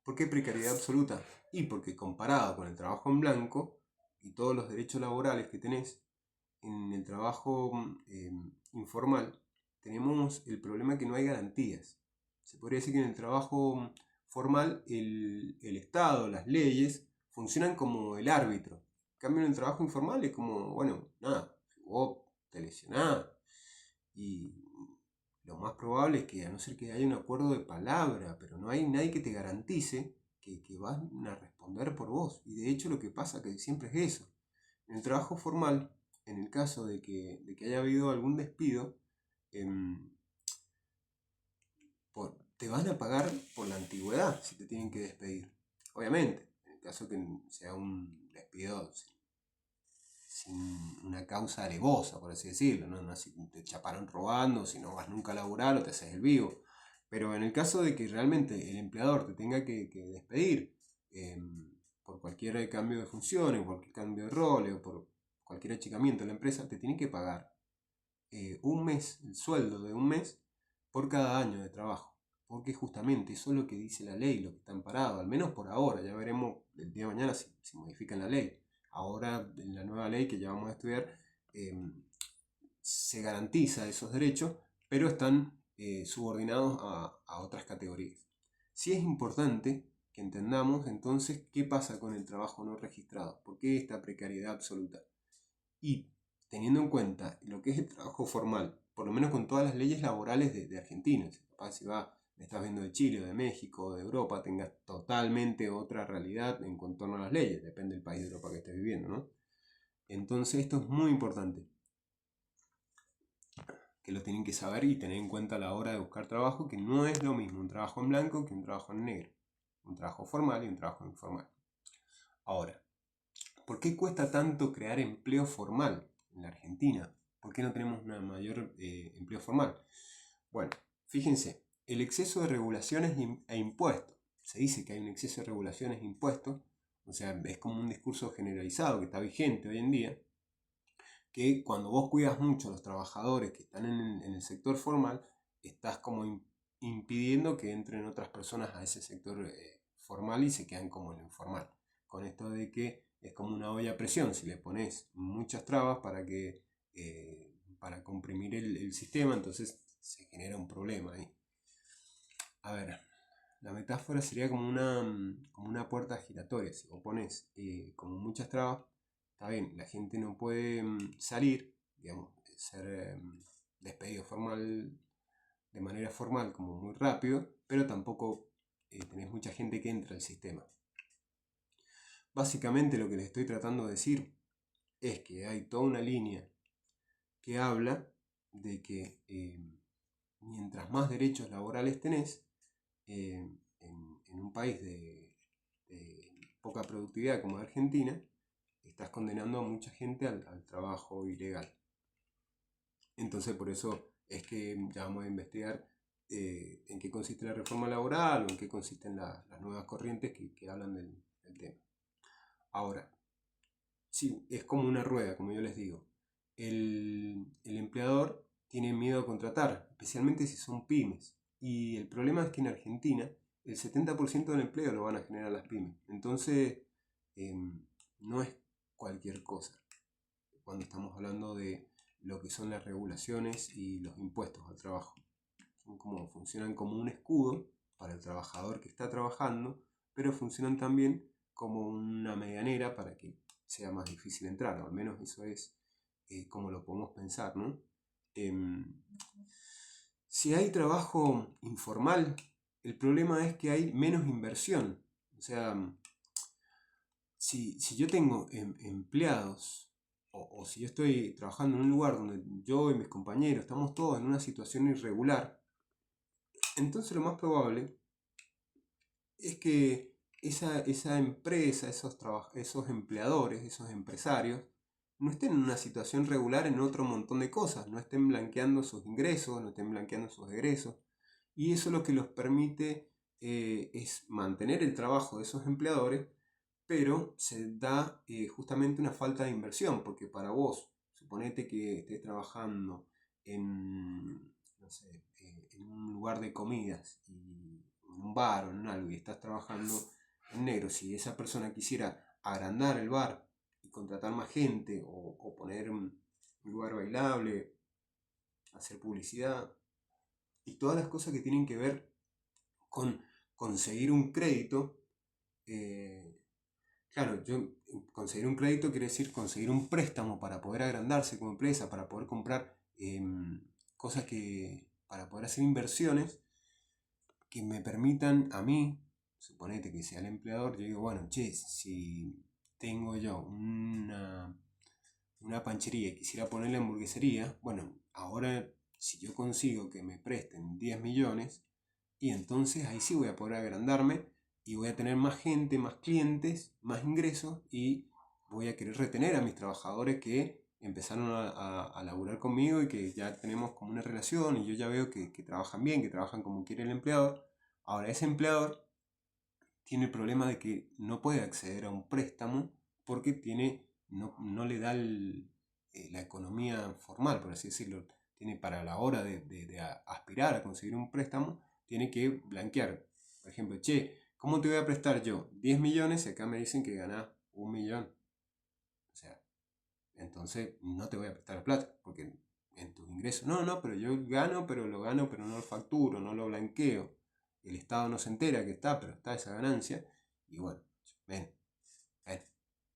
¿Por qué precariedad absoluta? Y porque comparado con el trabajo en blanco y todos los derechos laborales que tenés, en el trabajo informal tenemos el problema que no hay garantías. Se podría decir que en el trabajo formal el Estado, las leyes, funcionan como el árbitro. En cambio, en el trabajo informal es como, bueno, nada, vos te lesionás y lo más probable es que, a no ser que haya un acuerdo de palabra, pero no hay nadie que te garantice que van a responder por vos. Y de hecho lo que pasa que siempre es eso. En el trabajo formal, en el caso de que haya habido algún despido, te van a pagar por la antigüedad si te tienen que despedir. Obviamente, en el caso que sea un despido sin una causa alevosa, por así decirlo, ¿no? Si te chaparon robando, si no vas nunca a laburar o te haces el vivo. Pero en el caso de que realmente el empleador te tenga que despedir por cualquier cambio de funciones, por cualquier cambio de roles o por cualquier achicamiento de la empresa, te tiene que pagar un mes, el sueldo de un mes por cada año de trabajo. Porque justamente eso es lo que dice la ley, lo que está amparado, al menos por ahora. Ya veremos el día de mañana si modifican la ley. Ahora, en la nueva ley que ya vamos a estudiar, se garantiza esos derechos, pero están subordinados a otras categorías. Sí es importante que entendamos entonces qué pasa con el trabajo no registrado, por qué esta precariedad absoluta. Y teniendo en cuenta lo que es el trabajo formal, por lo menos con todas las leyes laborales de Argentina, si me estás viendo de Chile, o de México, o de Europa, tengas totalmente otra realidad en torno a las leyes, depende del país de Europa que estés viviendo, ¿no? Entonces esto es muy importante, que lo tienen que saber y tener en cuenta a la hora de buscar trabajo, que no es lo mismo un trabajo en blanco que un trabajo en negro, un trabajo formal y un trabajo informal. Ahora, ¿por qué cuesta tanto crear empleo formal en la Argentina? ¿Por qué no tenemos una mayor empleo formal? Bueno, fíjense, el exceso de regulaciones e impuestos. Se dice que hay un exceso de regulaciones e impuestos, o sea, es como un discurso generalizado que está vigente hoy en día, que cuando vos cuidas mucho a los trabajadores que están en el sector formal, estás como impidiendo que entren otras personas a ese sector formal y se quedan como en el informal. Con esto de que es como una olla a presión, si le pones muchas trabas para comprimir el sistema, entonces se genera un problema ahí. A ver, la metáfora sería como una puerta giratoria. Si vos pones como muchas trabas, está bien, la gente no puede salir, digamos, ser despedido formal, de manera formal, como muy rápido, pero tampoco tenés mucha gente que entra al sistema. Básicamente lo que les estoy tratando de decir es que hay toda una línea que habla de que mientras más derechos laborales tenés, en un país de poca productividad como Argentina, estás condenando a mucha gente al trabajo ilegal. Entonces por eso es que ya vamos a investigar en qué consiste la reforma laboral o en qué consisten las nuevas corrientes que hablan del tema. Ahora, sí, es como una rueda, como yo les digo. El empleador tiene miedo a contratar, especialmente si son pymes. Y el problema es que en Argentina el 70% del empleo lo van a generar las pymes. Entonces, no es cualquier cosa cuando estamos hablando de lo que son las regulaciones y los impuestos al trabajo. Funcionan como un escudo para el trabajador que está trabajando, pero funcionan también como una medianera para que sea más difícil entrar, o al menos eso es como lo podemos pensar, ¿no? Si hay trabajo informal, el problema es que hay menos inversión. O sea, si yo tengo empleados, o si yo estoy trabajando en un lugar donde yo y mis compañeros estamos todos en una situación irregular, entonces lo más probable es que esa empresa, esos empleadores, esos empresarios, no estén en una situación regular en otro montón de cosas, no estén blanqueando sus ingresos, no estén blanqueando sus egresos. Y eso lo que los permite es mantener el trabajo de esos empleadores, pero se da justamente una falta de inversión, porque para vos, suponete que estés trabajando en, no sé, en un lugar de comidas, y en un bar o en algo, y estás trabajando en negro. Si esa persona quisiera agrandar el bar y contratar más gente, o poner un lugar bailable, hacer publicidad y todas las cosas que tienen que ver con conseguir un crédito, claro, conseguir un crédito quiere decir conseguir un préstamo para poder agrandarse como empresa, para poder comprar cosas para poder hacer inversiones que me permitan a mí, suponete que sea el empleador, yo digo, bueno, che, si tengo yo una panchería y quisiera ponerle hamburguesería, bueno, ahora si yo consigo que me presten 10 millones, y entonces ahí sí voy a poder agrandarme y voy a tener más gente, más clientes, más ingresos, y voy a querer retener a mis trabajadores que empezaron a laburar conmigo y que ya tenemos como una relación y yo ya veo que trabajan bien, que trabajan como quiere el empleador. Ahora ese empleador tiene el problema de que no puede acceder a un préstamo porque no le da la economía formal, por así decirlo. Tiene para la hora de aspirar a conseguir un préstamo, tiene que blanquear. Por ejemplo, che, ¿cómo te voy a prestar yo 10 millones y acá me dicen que ganás 1 millón? O sea, entonces no te voy a prestar la plata porque en tus ingresos, no, pero yo gano, pero lo gano, pero no lo facturo, no lo blanqueo. El Estado no se entera que está, pero está esa ganancia. Y bueno, ven,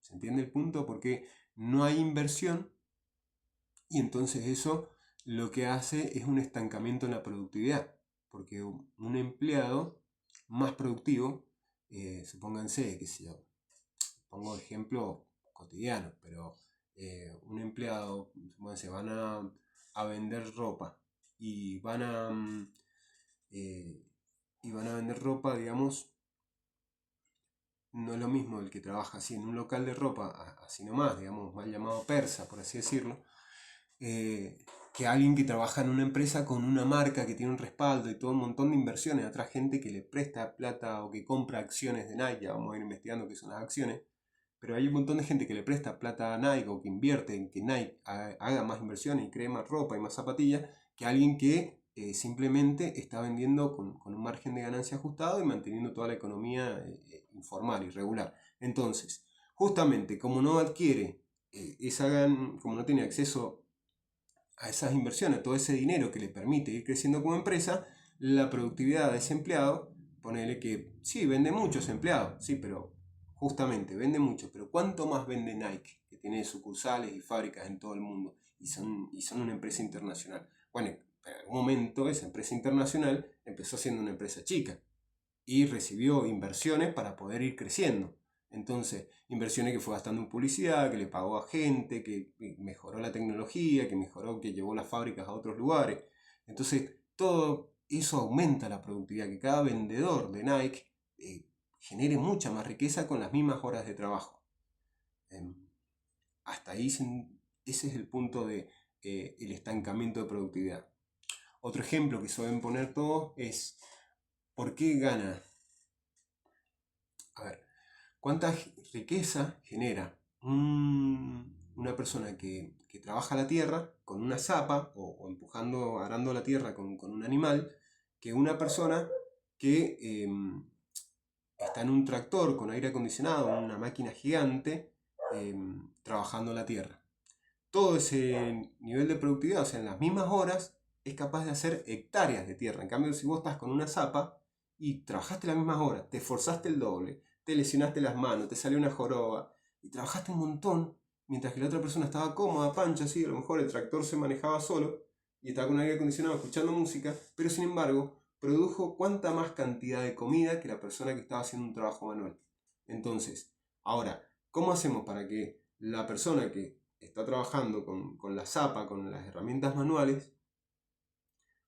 ¿se entiende el punto? Porque no hay inversión, y entonces eso lo que hace es un estancamiento en la productividad. Porque un empleado más productivo, supónganse, que sé yo, pongo ejemplos cotidianos, pero un empleado, supónganse, van a vender ropa y y van a vender ropa, digamos, no es lo mismo el que trabaja así en un local de ropa, así nomás, digamos, mal llamado persa, por así decirlo, que alguien que trabaja en una empresa con una marca que tiene un respaldo y todo un montón de inversiones, otra gente que le presta plata o que compra acciones de Nike. Ya vamos a ir investigando qué son las acciones, pero hay un montón de gente que le presta plata a Nike o que invierte en que Nike haga más inversiones y cree más ropa y más zapatillas que alguien que simplemente está vendiendo con un margen de ganancia ajustado y manteniendo toda la economía informal y regular. Entonces, justamente como no adquiere como no tiene acceso a esas inversiones, todo ese dinero que le permite ir creciendo como empresa, la productividad de ese empleado, ponele que sí, vende muchos empleados, sí, pero justamente vende mucho, pero ¿cuánto más vende Nike, que tiene sucursales y fábricas en todo el mundo y son una empresa internacional? Bueno, en algún momento esa empresa internacional empezó siendo una empresa chica y recibió inversiones para poder ir creciendo. Entonces, inversiones que fue gastando en publicidad, que le pagó a gente, que mejoró la tecnología, que mejoró, que llevó las fábricas a otros lugares. Entonces, todo eso aumenta la productividad, que cada vendedor de Nike genere mucha más riqueza con las mismas horas de trabajo. Eh, hasta ahí ese es el punto de el estancamiento de productividad. Otro ejemplo que suelen poner todos es ¿por qué gana? A ver, ¿cuánta riqueza genera una persona que trabaja la tierra con una zapa o empujando, arando la tierra con un animal, que una persona que está en un tractor con aire acondicionado, una máquina gigante, trabajando la tierra? Todo ese nivel de productividad, o sea, en las mismas horas, es capaz de hacer hectáreas de tierra. En cambio, si vos estás con una zapa y trabajaste las mismas horas, te esforzaste el doble, te lesionaste las manos, te salió una joroba y trabajaste un montón, mientras que la otra persona estaba cómoda, pancha, así, a lo mejor el tractor se manejaba solo y estaba con aire acondicionado escuchando música, pero sin embargo produjo cuánta más cantidad de comida que la persona que estaba haciendo un trabajo manual. Entonces, ahora, ¿cómo hacemos para que la persona que está trabajando con la zapa, con las herramientas manuales,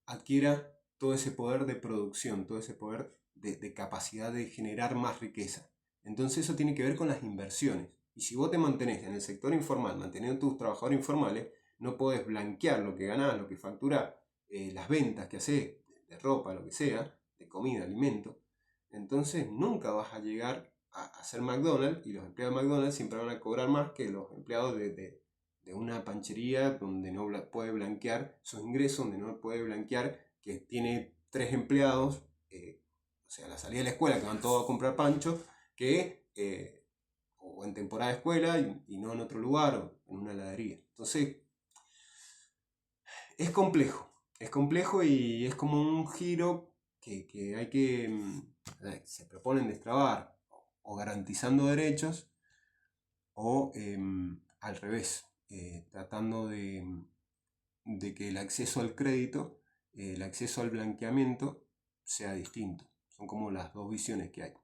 adquiera todo ese poder de producción, todo ese poder de capacidad de generar más riqueza? Entonces eso tiene que ver con las inversiones. Y si vos te mantenés en el sector informal, manteniendo tus trabajadores informales, no podés blanquear lo que ganás, lo que facturás, las ventas que haces, de ropa, lo que sea, de comida, alimento. Entonces nunca vas a llegar a ser McDonald's, y los empleados de McDonald's siempre van a cobrar más que los empleados de una panchería donde no puede blanquear sus ingresos, donde no puede blanquear que tiene 3 empleados, o sea, a la salida de la escuela que van todos a comprar pancho, que o en temporada de escuela y no en otro lugar o en una heladería. Entonces, es complejo y es como un giro que hay que, se proponen destrabar, o garantizando derechos o al revés, tratando de que el acceso al crédito, el acceso al blanqueamiento sea distinto. Son como las dos visiones que hay.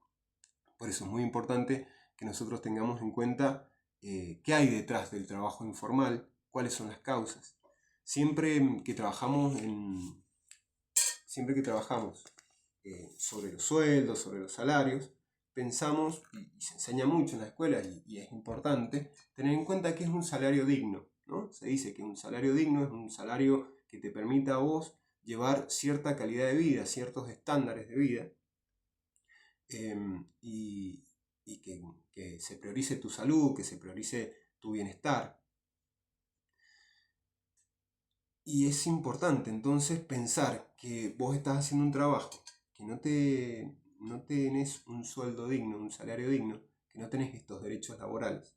Por eso es muy importante que nosotros tengamos en cuenta qué hay detrás del trabajo informal, cuáles son las causas. Siempre que trabajamos sobre los sueldos, sobre los salarios, pensamos, y se enseña mucho en la escuela y es importante, tener en cuenta que es un salario digno, ¿no? Se dice que un salario digno es un salario que te permita a vos llevar cierta calidad de vida, ciertos estándares de vida, y que se priorice tu salud, que se priorice tu bienestar. Y es importante entonces pensar que vos estás haciendo un trabajo, que no tenés un sueldo digno, un salario digno, que no tenés estos derechos laborales.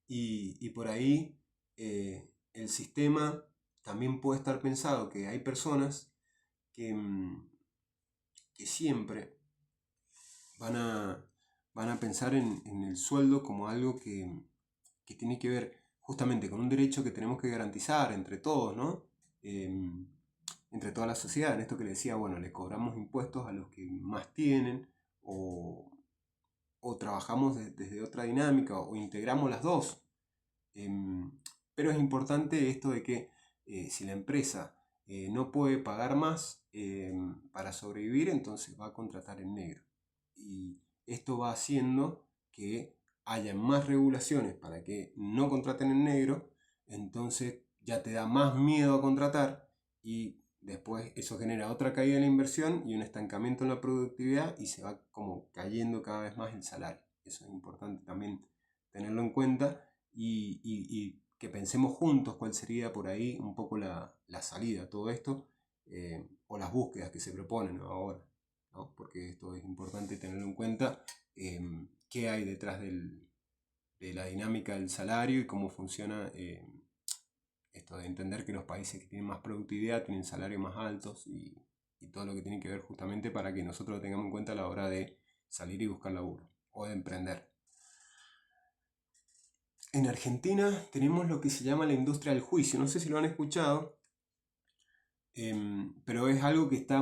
Y por ahí el sistema también puede estar pensado que hay personas que siempre van a pensar en el sueldo como algo que tiene que ver justamente con un derecho que tenemos que garantizar entre todos, ¿no? Entre toda la sociedad. En esto que le decía, bueno, le cobramos impuestos a los que más tienen, o trabajamos desde otra dinámica, o integramos las dos. Pero es importante esto de que si la empresa no puede pagar más para sobrevivir, entonces va a contratar en negro. Y esto va haciendo que haya más regulaciones para que no contraten en negro, entonces ya te da más miedo a contratar y después eso genera otra caída en la inversión y un estancamiento en la productividad y se va como cayendo cada vez más el salario. Eso es importante también tenerlo en cuenta y que pensemos juntos cuál sería por ahí un poco la salida a todo esto, o las búsquedas que se proponen ahora, ¿no? Porque esto es importante tenerlo en cuenta, qué hay detrás de la dinámica del salario y cómo funciona, esto de entender que los países que tienen más productividad tienen salarios más altos y todo lo que tiene que ver justamente para que nosotros lo tengamos en cuenta a la hora de salir y buscar laburo o de emprender. En Argentina tenemos lo que se llama la industria del juicio, no sé si lo han escuchado, pero es algo que está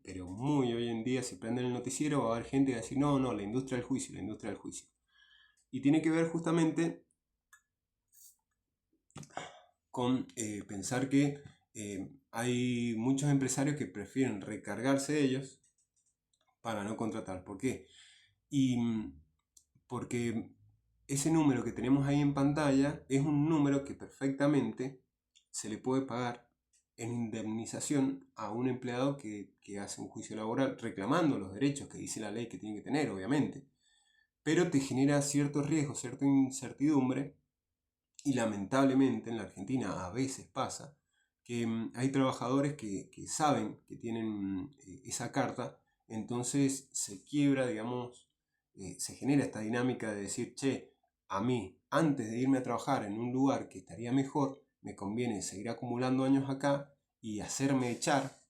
pero muy hoy en día. Si prenden el noticiero va a haber gente que va a decir, no, la industria del juicio, la industria del juicio. Y tiene que ver justamente con pensar que hay muchos empresarios que prefieren recargarse de ellos para no contratar. ¿Por qué? Porque ese número que tenemos ahí en pantalla es un número que perfectamente se le puede pagar en indemnización a un empleado que hace un juicio laboral reclamando los derechos que dice la ley que tiene que tener, obviamente. Pero te genera cierto riesgo, cierta incertidumbre, y lamentablemente en la Argentina a veces pasa que hay trabajadores que saben que tienen esa carta, entonces se quiebra, digamos, se genera esta dinámica de decir, che, a mí, antes de irme a trabajar en un lugar que estaría mejor, me conviene seguir acumulando años acá y hacerme echar,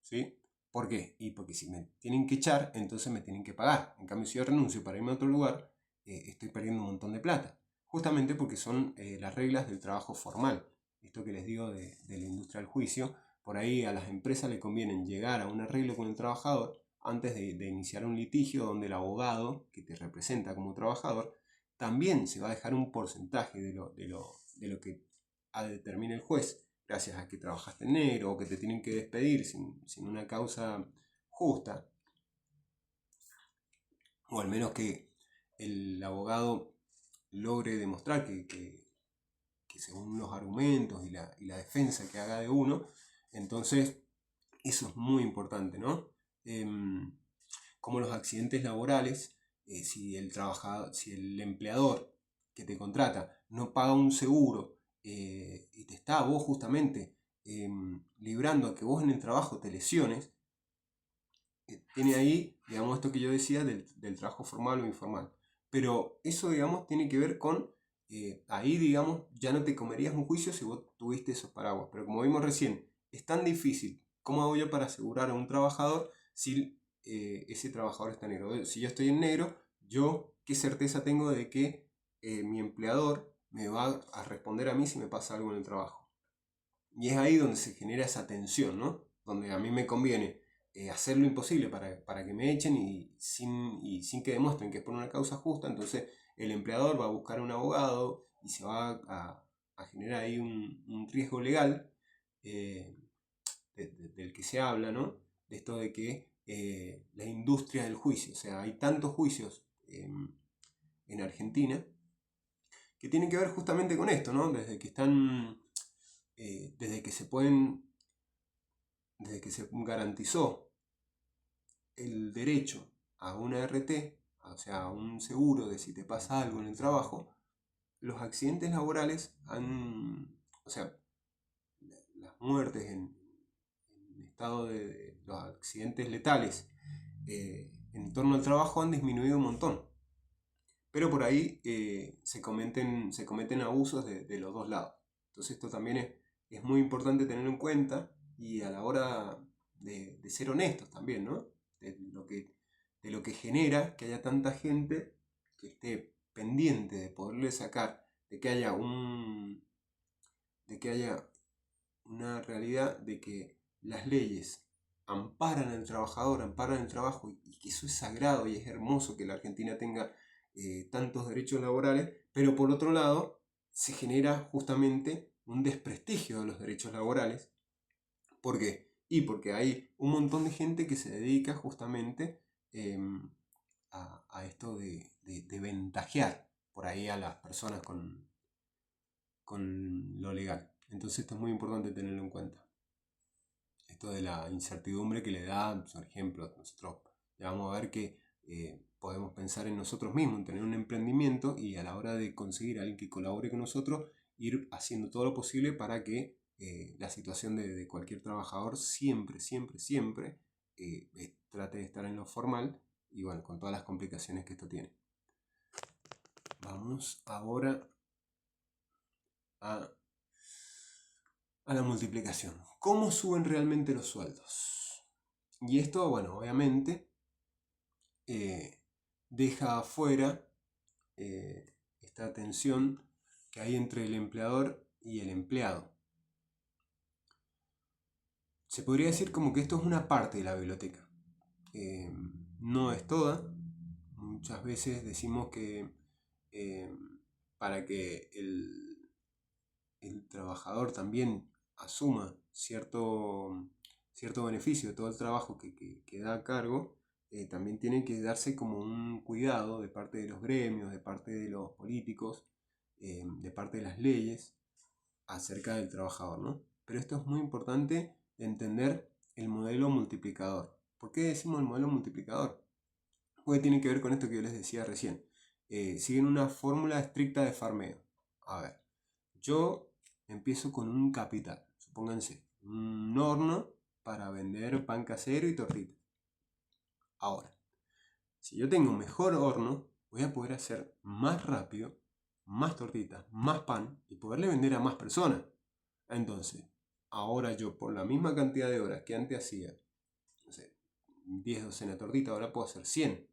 ¿sí? ¿Por qué? Y porque si me tienen que echar, entonces me tienen que pagar. En cambio, si yo renuncio para irme a otro lugar, estoy perdiendo un montón de plata. Justamente porque son las reglas del trabajo formal. Esto que les digo de la industria del juicio, por ahí a las empresas le conviene llegar a un arreglo con el trabajador antes de iniciar un litigio donde el abogado que te representa como trabajador también se va a dejar un porcentaje de lo que determine el juez, gracias a que trabajaste en negro o que te tienen que despedir sin una causa justa, o al menos que el abogado logre demostrar que según los argumentos y la defensa que haga de uno, entonces eso es muy importante, ¿no? Como los accidentes laborales, si el empleador que te contrata no paga un seguro, y te está vos justamente librando a que vos en el trabajo te lesiones, tiene ahí, digamos, esto que yo decía del trabajo formal o informal. Pero eso, digamos, tiene que ver con, ahí, digamos, ya no te comerías un juicio si vos tuviste esos paraguas. Pero como vimos recién, es tan difícil. ¿Cómo hago yo para asegurar a un trabajador si ese trabajador está negro? Si yo estoy en negro, yo qué certeza tengo de que mi empleador me va a responder a mí si me pasa algo en el trabajo. Y es ahí donde se genera esa tensión, ¿no? Donde a mí me conviene hacer lo imposible para que me echen y sin que demuestren que es por una causa justa. Entonces el empleador va a buscar un abogado y se va a generar ahí un riesgo legal, eh, del que se habla, ¿no? De esto de que la industria del juicio, o sea, hay tantos juicios en Argentina que tienen que ver justamente con esto, ¿no? Desde que están, desde que se pueden, desde que se garantizó el derecho a una RT, o sea, a un seguro de si te pasa algo en el trabajo, los accidentes laborales o sea, las muertes en estado de los accidentes letales en torno al trabajo han disminuido un montón. Pero por ahí se cometen abusos de los dos lados. Entonces esto también es muy importante tenerlo en cuenta y a la hora de ser honestos también, ¿no? De lo que genera que haya tanta gente que esté pendiente de poderle sacar, de que haya una realidad de que las leyes amparan al trabajador, amparan el trabajo y que eso es sagrado y es hermoso que la Argentina tenga tantos derechos laborales, pero por otro lado se genera justamente un desprestigio de los derechos laborales. ¿Por qué? Y porque hay un montón de gente que se dedica justamente a esto de ventajear por ahí a las personas con lo legal. Entonces esto es muy importante tenerlo en cuenta. Esto de la incertidumbre que le da, por ejemplo, nosotros ya vamos a ver que podemos pensar en nosotros mismos, en tener un emprendimiento y a la hora de conseguir a alguien que colabore con nosotros, ir haciendo todo lo posible para que la situación de cualquier trabajador siempre, siempre, siempre trate de estar en lo formal y bueno, con todas las complicaciones que esto tiene. Vamos ahora a la multiplicación. ¿Cómo suben realmente los sueldos? Y esto, bueno, obviamente deja afuera esta tensión que hay entre el empleador y el empleado. Se podría decir como que esto es una parte de la biblioteca. No es toda. Muchas veces decimos que para que el trabajador también asuma cierto beneficio de todo el trabajo que da a cargo, también tiene que darse como un cuidado de parte de los gremios, de parte de los políticos, de parte de las leyes acerca del trabajador, ¿no? Pero esto es muy importante entender el modelo multiplicador. ¿Por qué decimos el modelo multiplicador? Porque tiene que ver con esto que yo les decía recién. Siguen una fórmula estricta de farmeo. A ver, yo empiezo con un capital, supónganse, un horno para vender pan casero y tortitas. Ahora, si yo tengo un mejor horno, voy a poder hacer más rápido, más tortitas, más pan y poderle vender a más personas. Entonces, ahora yo por la misma cantidad de horas que antes hacía, no sé, 10 docenas de tortitas, ahora puedo hacer 100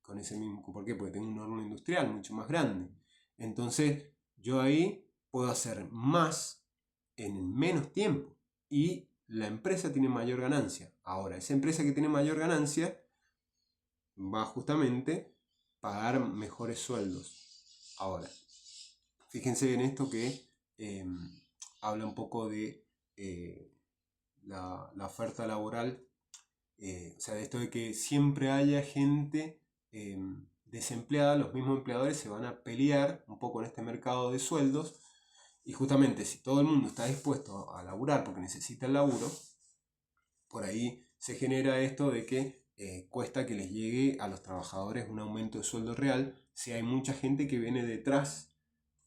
con ese mismo. ¿Por qué? Porque tengo un horno industrial mucho más grande. Entonces, yo ahí puedo hacer más en menos tiempo y la empresa tiene mayor ganancia. Ahora, esa empresa que tiene mayor ganancia va justamente a pagar mejores sueldos. Ahora, fíjense en esto que habla un poco de la oferta laboral, o sea, de esto de que siempre haya gente desempleada, los mismos empleadores se van a pelear un poco en este mercado de sueldos y justamente si todo el mundo está dispuesto a laburar porque necesita el laburo, por ahí se genera esto de que cuesta que les llegue a los trabajadores un aumento de sueldo real si hay mucha gente que viene detrás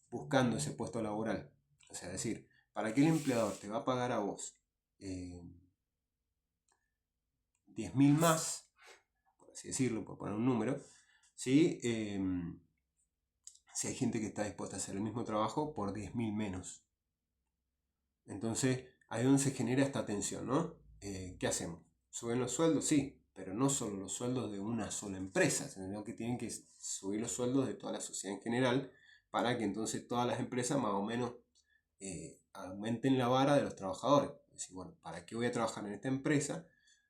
buscando ese puesto laboral. O sea, es decir, ¿para qué el empleador te va a pagar a vos 10.000 más, por así decirlo, por poner un número, si hay gente que está dispuesta a hacer el mismo trabajo por 10.000 menos? Entonces, ahí es donde se genera esta tensión, ¿no? ¿Qué hacemos? ¿Suben los sueldos? Sí, pero no solo los sueldos de una sola empresa, sino que tienen que subir los sueldos de toda la sociedad en general para que entonces todas las empresas más o menos aumenten la vara de los trabajadores. Es decir, bueno, ¿para qué voy a trabajar en esta empresa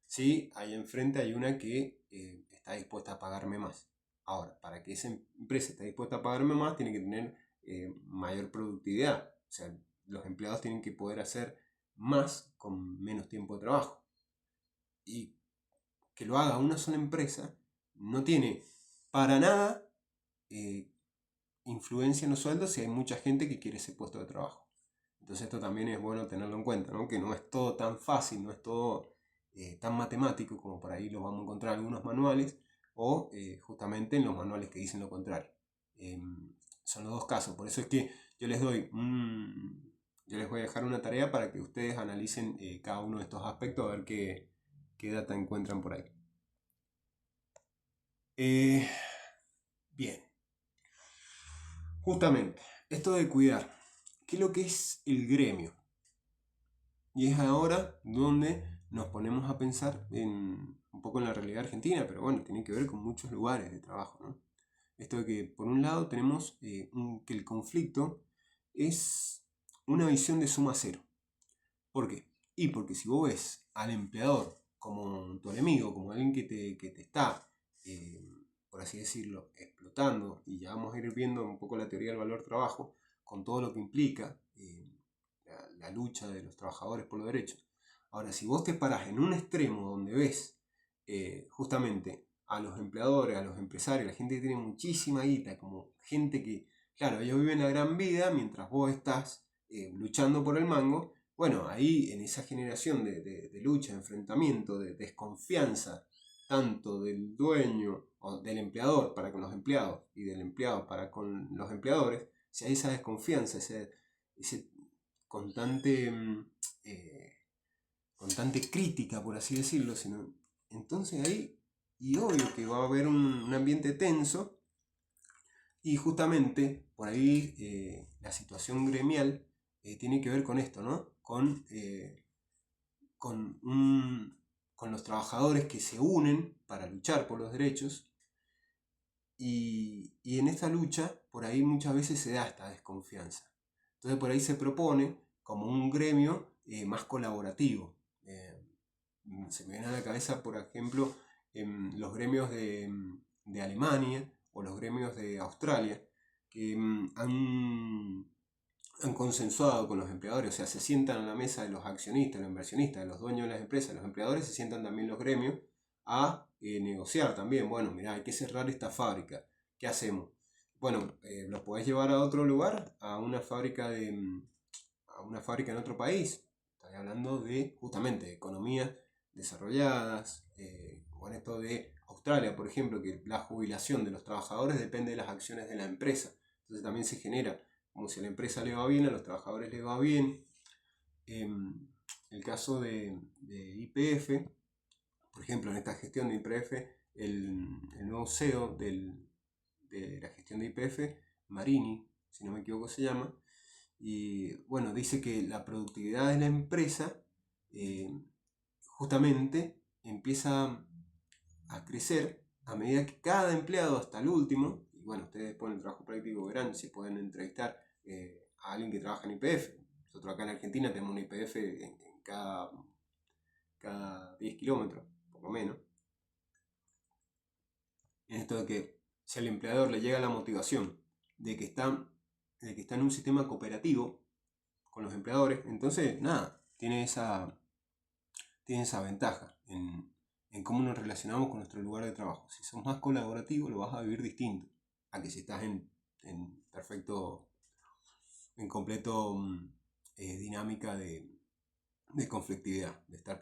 si ahí enfrente hay una que está dispuesta a pagarme más? Ahora, para que esa empresa esté dispuesta a pagarme más, tiene que tener mayor productividad. O sea, los empleados tienen que poder hacer más con menos tiempo de trabajo. Y que lo haga una sola empresa no tiene para nada influencia en los sueldos si hay mucha gente que quiere ese puesto de trabajo. Entonces esto también es bueno tenerlo en cuenta, ¿no? Que no es todo tan fácil, no es todo tan matemático como por ahí lo vamos a encontrar en algunos manuales o justamente en los manuales que dicen lo contrario. Son los dos casos, por eso es que yo les doy yo les voy a dejar una tarea para que ustedes analicen cada uno de estos aspectos a ver qué data encuentran por ahí. Bien. Justamente, esto de cuidar. ¿Qué es lo que es el gremio? Y es ahora donde nos ponemos a pensar un poco en la realidad argentina, pero bueno, tiene que ver con muchos lugares de trabajo, ¿no? Esto de que por un lado tenemos que el conflicto es una visión de suma cero. ¿Por qué? Y porque si vos ves al empleador como tu enemigo, como alguien que te está, por así decirlo, explotando, y ya vamos a ir viendo un poco la teoría del valor trabajo, con todo lo que implica la lucha de los trabajadores por los derechos. Ahora, si vos te parás en un extremo donde ves justamente a los empleadores, a los empresarios, la gente que tiene muchísima guita, como gente que, claro, ellos viven la gran vida mientras vos estás luchando por el mango. Bueno, ahí en esa generación de lucha, de enfrentamiento, de desconfianza, tanto del dueño o del empleador para con los empleados y del empleado para con los empleadores, si hay esa desconfianza, ese constante, constante crítica, por así decirlo, entonces ahí, y obvio que va a haber un ambiente tenso, y justamente por ahí la situación gremial tiene que ver con esto, ¿no? Con, con los trabajadores que se unen para luchar por los derechos, y en esta lucha por ahí muchas veces se da esta desconfianza. Entonces por ahí se propone como un gremio más colaborativo. Se me viene a la cabeza, por ejemplo, los gremios de Alemania o los gremios de Australia, que han consensuado con los empleadores, o sea, se sientan a la mesa de los accionistas, los inversionistas, de los dueños de las empresas, los empleadores, se sientan también los gremios a negociar también. Bueno, mira, hay que cerrar esta fábrica, ¿qué hacemos? Bueno, ¿los podés llevar a otro lugar? A una fábrica en otro país. Estoy hablando de justamente economías desarrolladas, con esto de Australia, por ejemplo, que la jubilación de los trabajadores depende de las acciones de la empresa. Entonces también se genera, como si a la empresa le va bien, a los trabajadores les va bien. El caso de YPF, por ejemplo, en esta gestión de YPF, el nuevo CEO de la gestión de YPF, Marini, si no me equivoco se llama, y bueno, dice que la productividad de la empresa justamente empieza a crecer a medida que cada empleado, hasta el último, y bueno, ustedes después en el trabajo práctico verán si pueden entrevistar a alguien que trabaja en YPF. Nosotros acá en Argentina tenemos una YPF en cada 10 kilómetros, por lo menos. En esto de que si al empleador le llega la motivación de que está en un sistema cooperativo con los empleadores, entonces nada, tiene esa ventaja en cómo nos relacionamos con nuestro lugar de trabajo. Si sos más colaborativo, lo vas a vivir distinto a que si estás en completo dinámica de conflictividad, de estar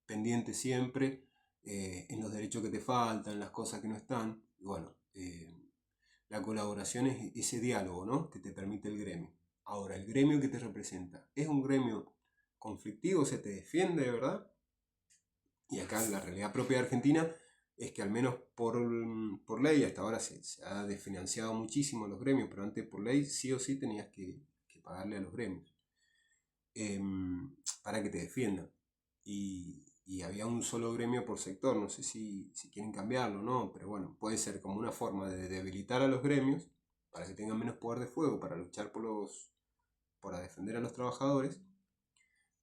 pendiente siempre en los derechos que te faltan, en las cosas que no están. Y bueno, la colaboración es ese diálogo, ¿no?, que te permite el gremio. Ahora, el gremio que te representa es un gremio conflictivo, se te defiende de verdad. Y acá la realidad propia de Argentina es que al menos por ley, hasta ahora se ha desfinanciado muchísimo los gremios, pero antes por ley sí o sí tenías que pagarle a los gremios para que te defiendan. Y había un solo gremio por sector, no sé si quieren cambiarlo o no, pero bueno, puede ser como una forma de debilitar a los gremios para que tengan menos poder de fuego, para luchar para defender a los trabajadores.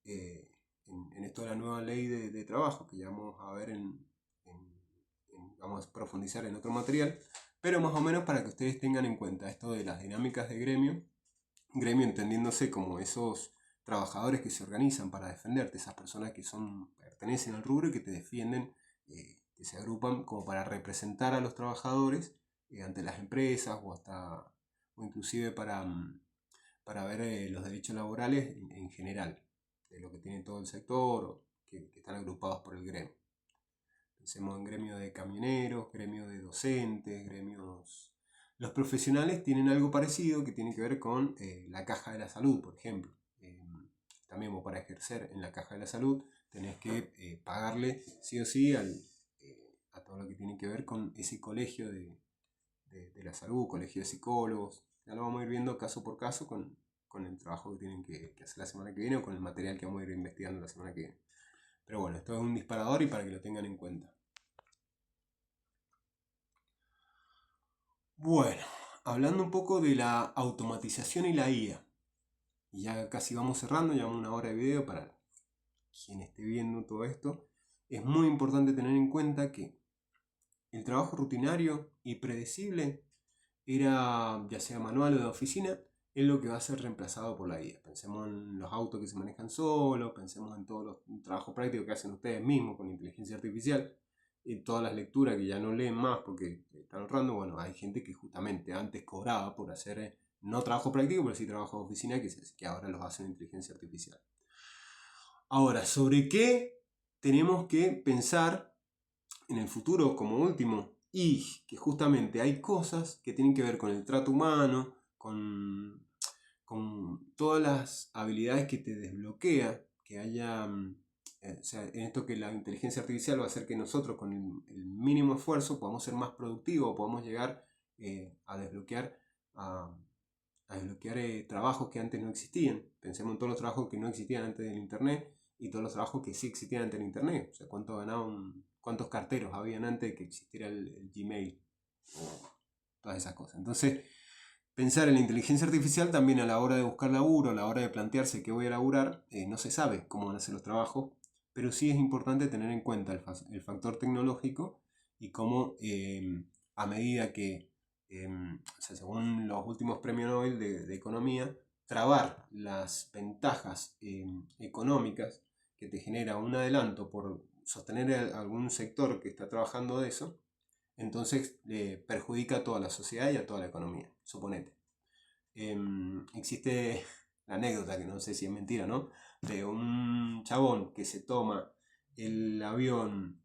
En esto de la nueva ley de trabajo, que ya vamos a ver vamos a profundizar en otro material, pero más o menos para que ustedes tengan en cuenta esto de las dinámicas de gremio entendiéndose como esos trabajadores que se organizan para defenderte, esas personas que pertenecen al rubro y que te defienden, que se agrupan como para representar a los trabajadores ante las empresas o inclusive para ver los derechos laborales en general, de lo que tiene todo el sector o que están agrupados por el gremio. Pensemos en gremio de camioneros, gremio de docentes, gremios... Los profesionales tienen algo parecido que tiene que ver con la caja de la salud, por ejemplo. También vos, para ejercer en la caja de la salud tenés que pagarle sí o sí a todo lo que tiene que ver con ese colegio de la salud, colegio de psicólogos. Ya lo vamos a ir viendo caso por caso con el trabajo que tienen que hacer la semana que viene o con el material que vamos a ir investigando la semana que viene. Pero bueno, esto es un disparador y para que lo tengan en cuenta. Bueno, hablando un poco de la automatización y la IA. Y ya casi vamos cerrando, llevamos una hora de video para quien esté viendo todo esto. Es muy importante tener en cuenta que el trabajo rutinario y predecible era, ya sea manual o de oficina, es lo que va a ser reemplazado por la IA. Pensemos en los autos que se manejan solos, pensemos en todos los trabajos prácticos que hacen ustedes mismos con inteligencia artificial. todas las lecturas que ya no leen más porque están ahorrando. Bueno, hay gente que justamente antes cobraba por hacer, no trabajo práctico, pero sí trabajo de oficina, que ahora los hace una inteligencia artificial. Ahora, ¿sobre qué tenemos que pensar en el futuro como último? Y que justamente hay cosas que tienen que ver con el trato humano, con todas las habilidades que te desbloquea, que haya, o sea, en esto que la inteligencia artificial va a hacer que nosotros con el mínimo esfuerzo podamos ser más productivos, podamos llegar a desbloquear, a, trabajos que antes no existían. Pensemos en todos los trabajos que no existían antes del Internet y todos los trabajos que sí existían antes del Internet. O sea, cuántos carteros habían antes de que existiera el Gmail o todas esas cosas. Entonces, pensar en la inteligencia artificial también a la hora de buscar laburo, a la hora de plantearse qué voy a laburar, no se sabe cómo van a ser los trabajos, pero sí es importante tener en cuenta el factor tecnológico y cómo a medida que, o sea, según los últimos premios Nobel de Economía, trabar las ventajas económicas que te genera un adelanto por sostener algún sector que está trabajando de eso, entonces perjudica a toda la sociedad y a toda la economía, suponete. Existe la anécdota, que no sé si es mentira, ¿no? De un chabón que se toma el avión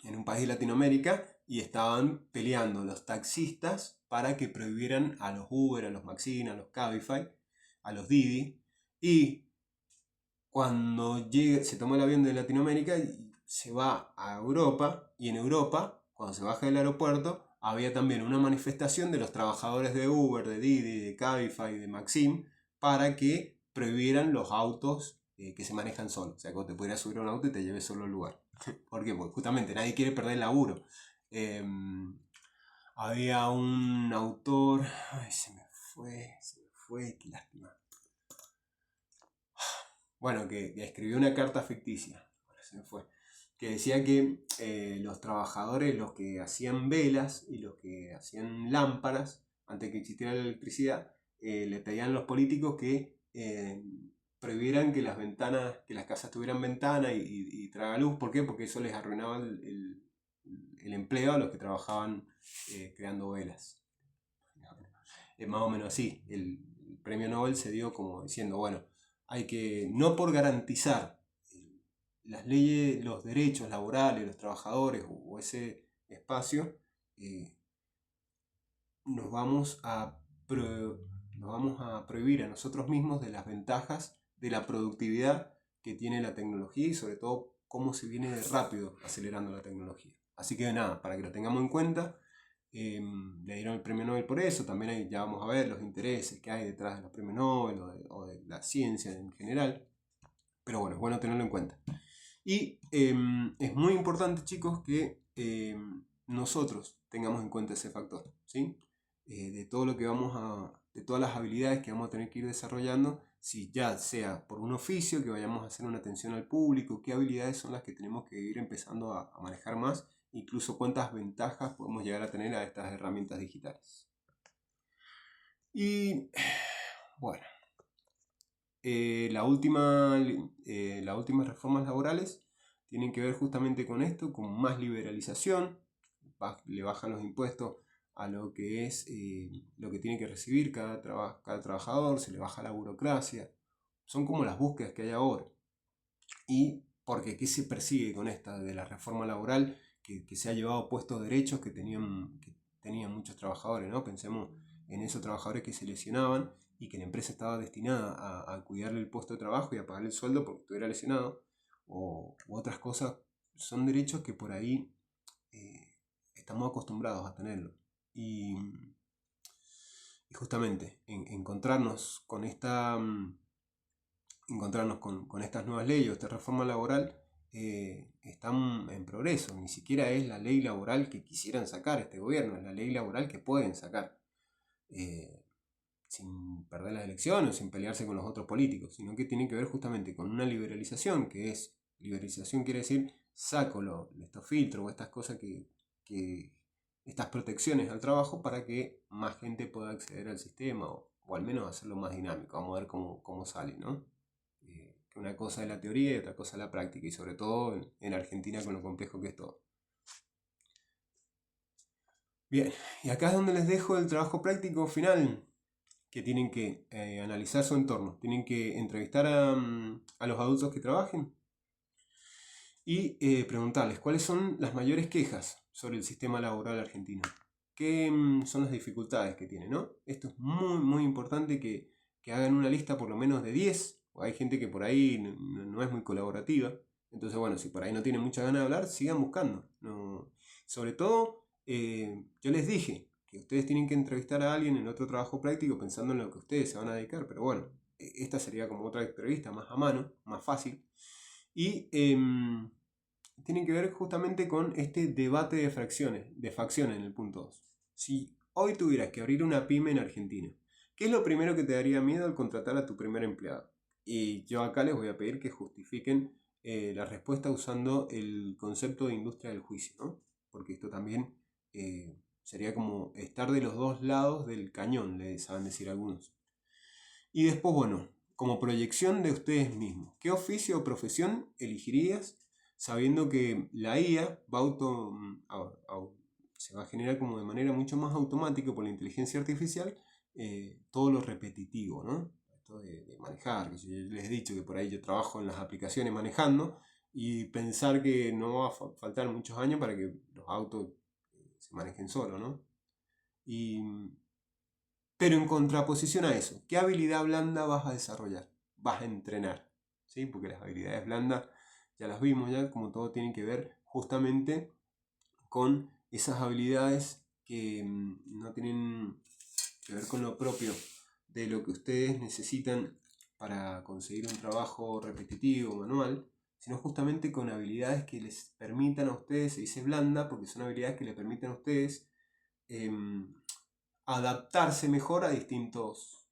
en un país de Latinoamérica y estaban peleando los taxistas para que prohibieran a los Uber, a los Maxim, a los Cabify, a los Didi, y cuando se toma el avión de Latinoamérica y se va a Europa, y en Europa, cuando se baja del aeropuerto, había también una manifestación de los trabajadores de Uber, de Didi, de Cabify, de Maxim, para que prohibieran los autos que se manejan solos. O sea, que te pudieras subir a un auto y te lleves solo al lugar. ¿Por qué? Porque justamente nadie quiere perder el laburo. Había un autor... Ay, se me fue, qué lástima. Bueno, que escribió una carta ficticia, se me fue, que decía que los trabajadores, los que hacían velas y los que hacían lámparas, antes que existiera la electricidad, le pedían a los políticos que prohibieran que las ventanas, que las casas tuvieran ventana y traga luz. ¿Por qué? Porque eso les arruinaba el empleo a los que trabajaban creando velas. Más o menos así. El premio Nobel se dio como diciendo, bueno, hay que, no por garantizar las leyes, los derechos laborales de los trabajadores o ese espacio, nos vamos a prohibir a nosotros mismos de las ventajas de la productividad que tiene la tecnología y sobre todo cómo se viene de rápido acelerando la tecnología. Así que nada, para que lo tengamos en cuenta, le dieron el premio Nobel por eso. También ya vamos a ver los intereses que hay detrás de los premios Nobel o de la ciencia en general. Pero bueno, es bueno tenerlo en cuenta. Y es muy importante, chicos, que nosotros tengamos en cuenta ese factor, ¿sí? De todo lo que de todas las habilidades que vamos a tener que ir desarrollando, si ya sea por un oficio, que vayamos a hacer una atención al público, qué habilidades son las que tenemos que ir empezando a manejar más, incluso cuántas ventajas podemos llegar a tener a estas herramientas digitales. Y bueno, las últimas reformas laborales tienen que ver justamente con esto, con más liberalización. Le bajan los impuestos a lo que es lo que tiene que recibir cada trabajador, se le baja la burocracia. Son como las búsquedas que hay ahora. Y porque ¿qué se persigue con esta de la reforma laboral? Que se ha llevado puestos derechos que tenían muchos trabajadores, ¿no? Pensemos en esos trabajadores que se lesionaban y que la empresa estaba destinada a cuidarle el puesto de trabajo y a pagarle el sueldo porque estuviera lesionado, u otras cosas. Son derechos que por ahí estamos acostumbrados a tenerlo. Y justamente encontrarnos con estas nuevas leyes, esta reforma laboral, están en progreso. Ni siquiera es la ley laboral que quisieran sacar este gobierno, es la ley laboral que pueden sacar, sin perder las elecciones o sin pelearse con los otros políticos, sino que tiene que ver justamente con una liberalización, liberalización quiere decir saco estos filtros o estas cosas estas protecciones al trabajo para que más gente pueda acceder al sistema o al menos hacerlo más dinámico. Vamos a ver cómo sale, ¿no? Que una cosa es la teoría y otra cosa es la práctica, y sobre todo en Argentina con lo complejo que es todo. Bien, y acá es donde les dejo el trabajo práctico final, que tienen que analizar su entorno, tienen que entrevistar a los adultos que trabajen y preguntarles cuáles son las mayores quejas sobre el sistema laboral argentino, qué son las dificultades que tiene, ¿no? Esto es muy, muy importante que hagan una lista por lo menos de 10, o hay gente que por ahí no es muy colaborativa, entonces bueno, si por ahí no tienen mucha ganas de hablar, sigan buscando. No, sobre todo, yo les dije que ustedes tienen que entrevistar a alguien en otro trabajo práctico pensando en lo que ustedes se van a dedicar, pero bueno, esta sería como otra entrevista más a mano, más fácil. Y tienen que ver justamente con este debate de facciones en el punto 2. Si hoy tuvieras que abrir una pyme en Argentina, ¿qué es lo primero que te daría miedo al contratar a tu primer empleado? Y yo acá les voy a pedir que justifiquen la respuesta usando el concepto de industria del juicio, ¿no? Porque esto también sería como estar de los dos lados del cañón, les saben decir algunos. Y después, bueno, como proyección de ustedes mismos, ¿qué oficio o profesión elegirías sabiendo que la IA se va a generar como de manera mucho más automática por la inteligencia artificial todo lo repetitivo, ¿no? Esto de manejar, que yo les he dicho que por ahí yo trabajo en las aplicaciones manejando y pensar que no va a faltar muchos años para que los autos se manejen solos, ¿no? Y pero en contraposición a eso, ¿qué habilidad blanda vas a desarrollar? Vas a entrenar, ¿sí? Porque las habilidades blandas ya las vimos ya, como todo tiene que ver justamente con esas habilidades que no tienen que ver con lo propio de lo que ustedes necesitan para conseguir un trabajo repetitivo, manual, sino justamente con habilidades que les permitan a ustedes, se dice blanda, porque son habilidades que les permiten a ustedes adaptarse mejor a distintos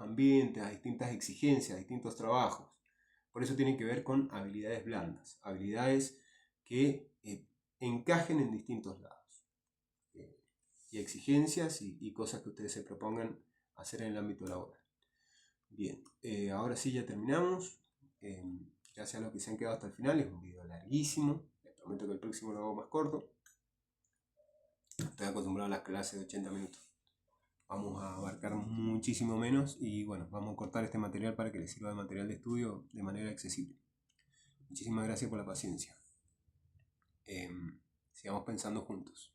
ambientes, a distintas exigencias, a distintos trabajos. Por eso tienen que ver con habilidades blandas, habilidades que encajen en distintos lados. Y exigencias y cosas que ustedes se propongan hacer en el ámbito laboral. Bien, ahora sí ya terminamos. Gracias a los que se han quedado hasta el final, es un video larguísimo. Les prometo que el próximo lo hago más corto. Estoy acostumbrado a las clases de 80 minutos. Vamos a abarcar muchísimo menos y bueno, vamos a cortar este material para que les sirva de material de estudio de manera accesible. Muchísimas gracias por la paciencia. Sigamos pensando juntos.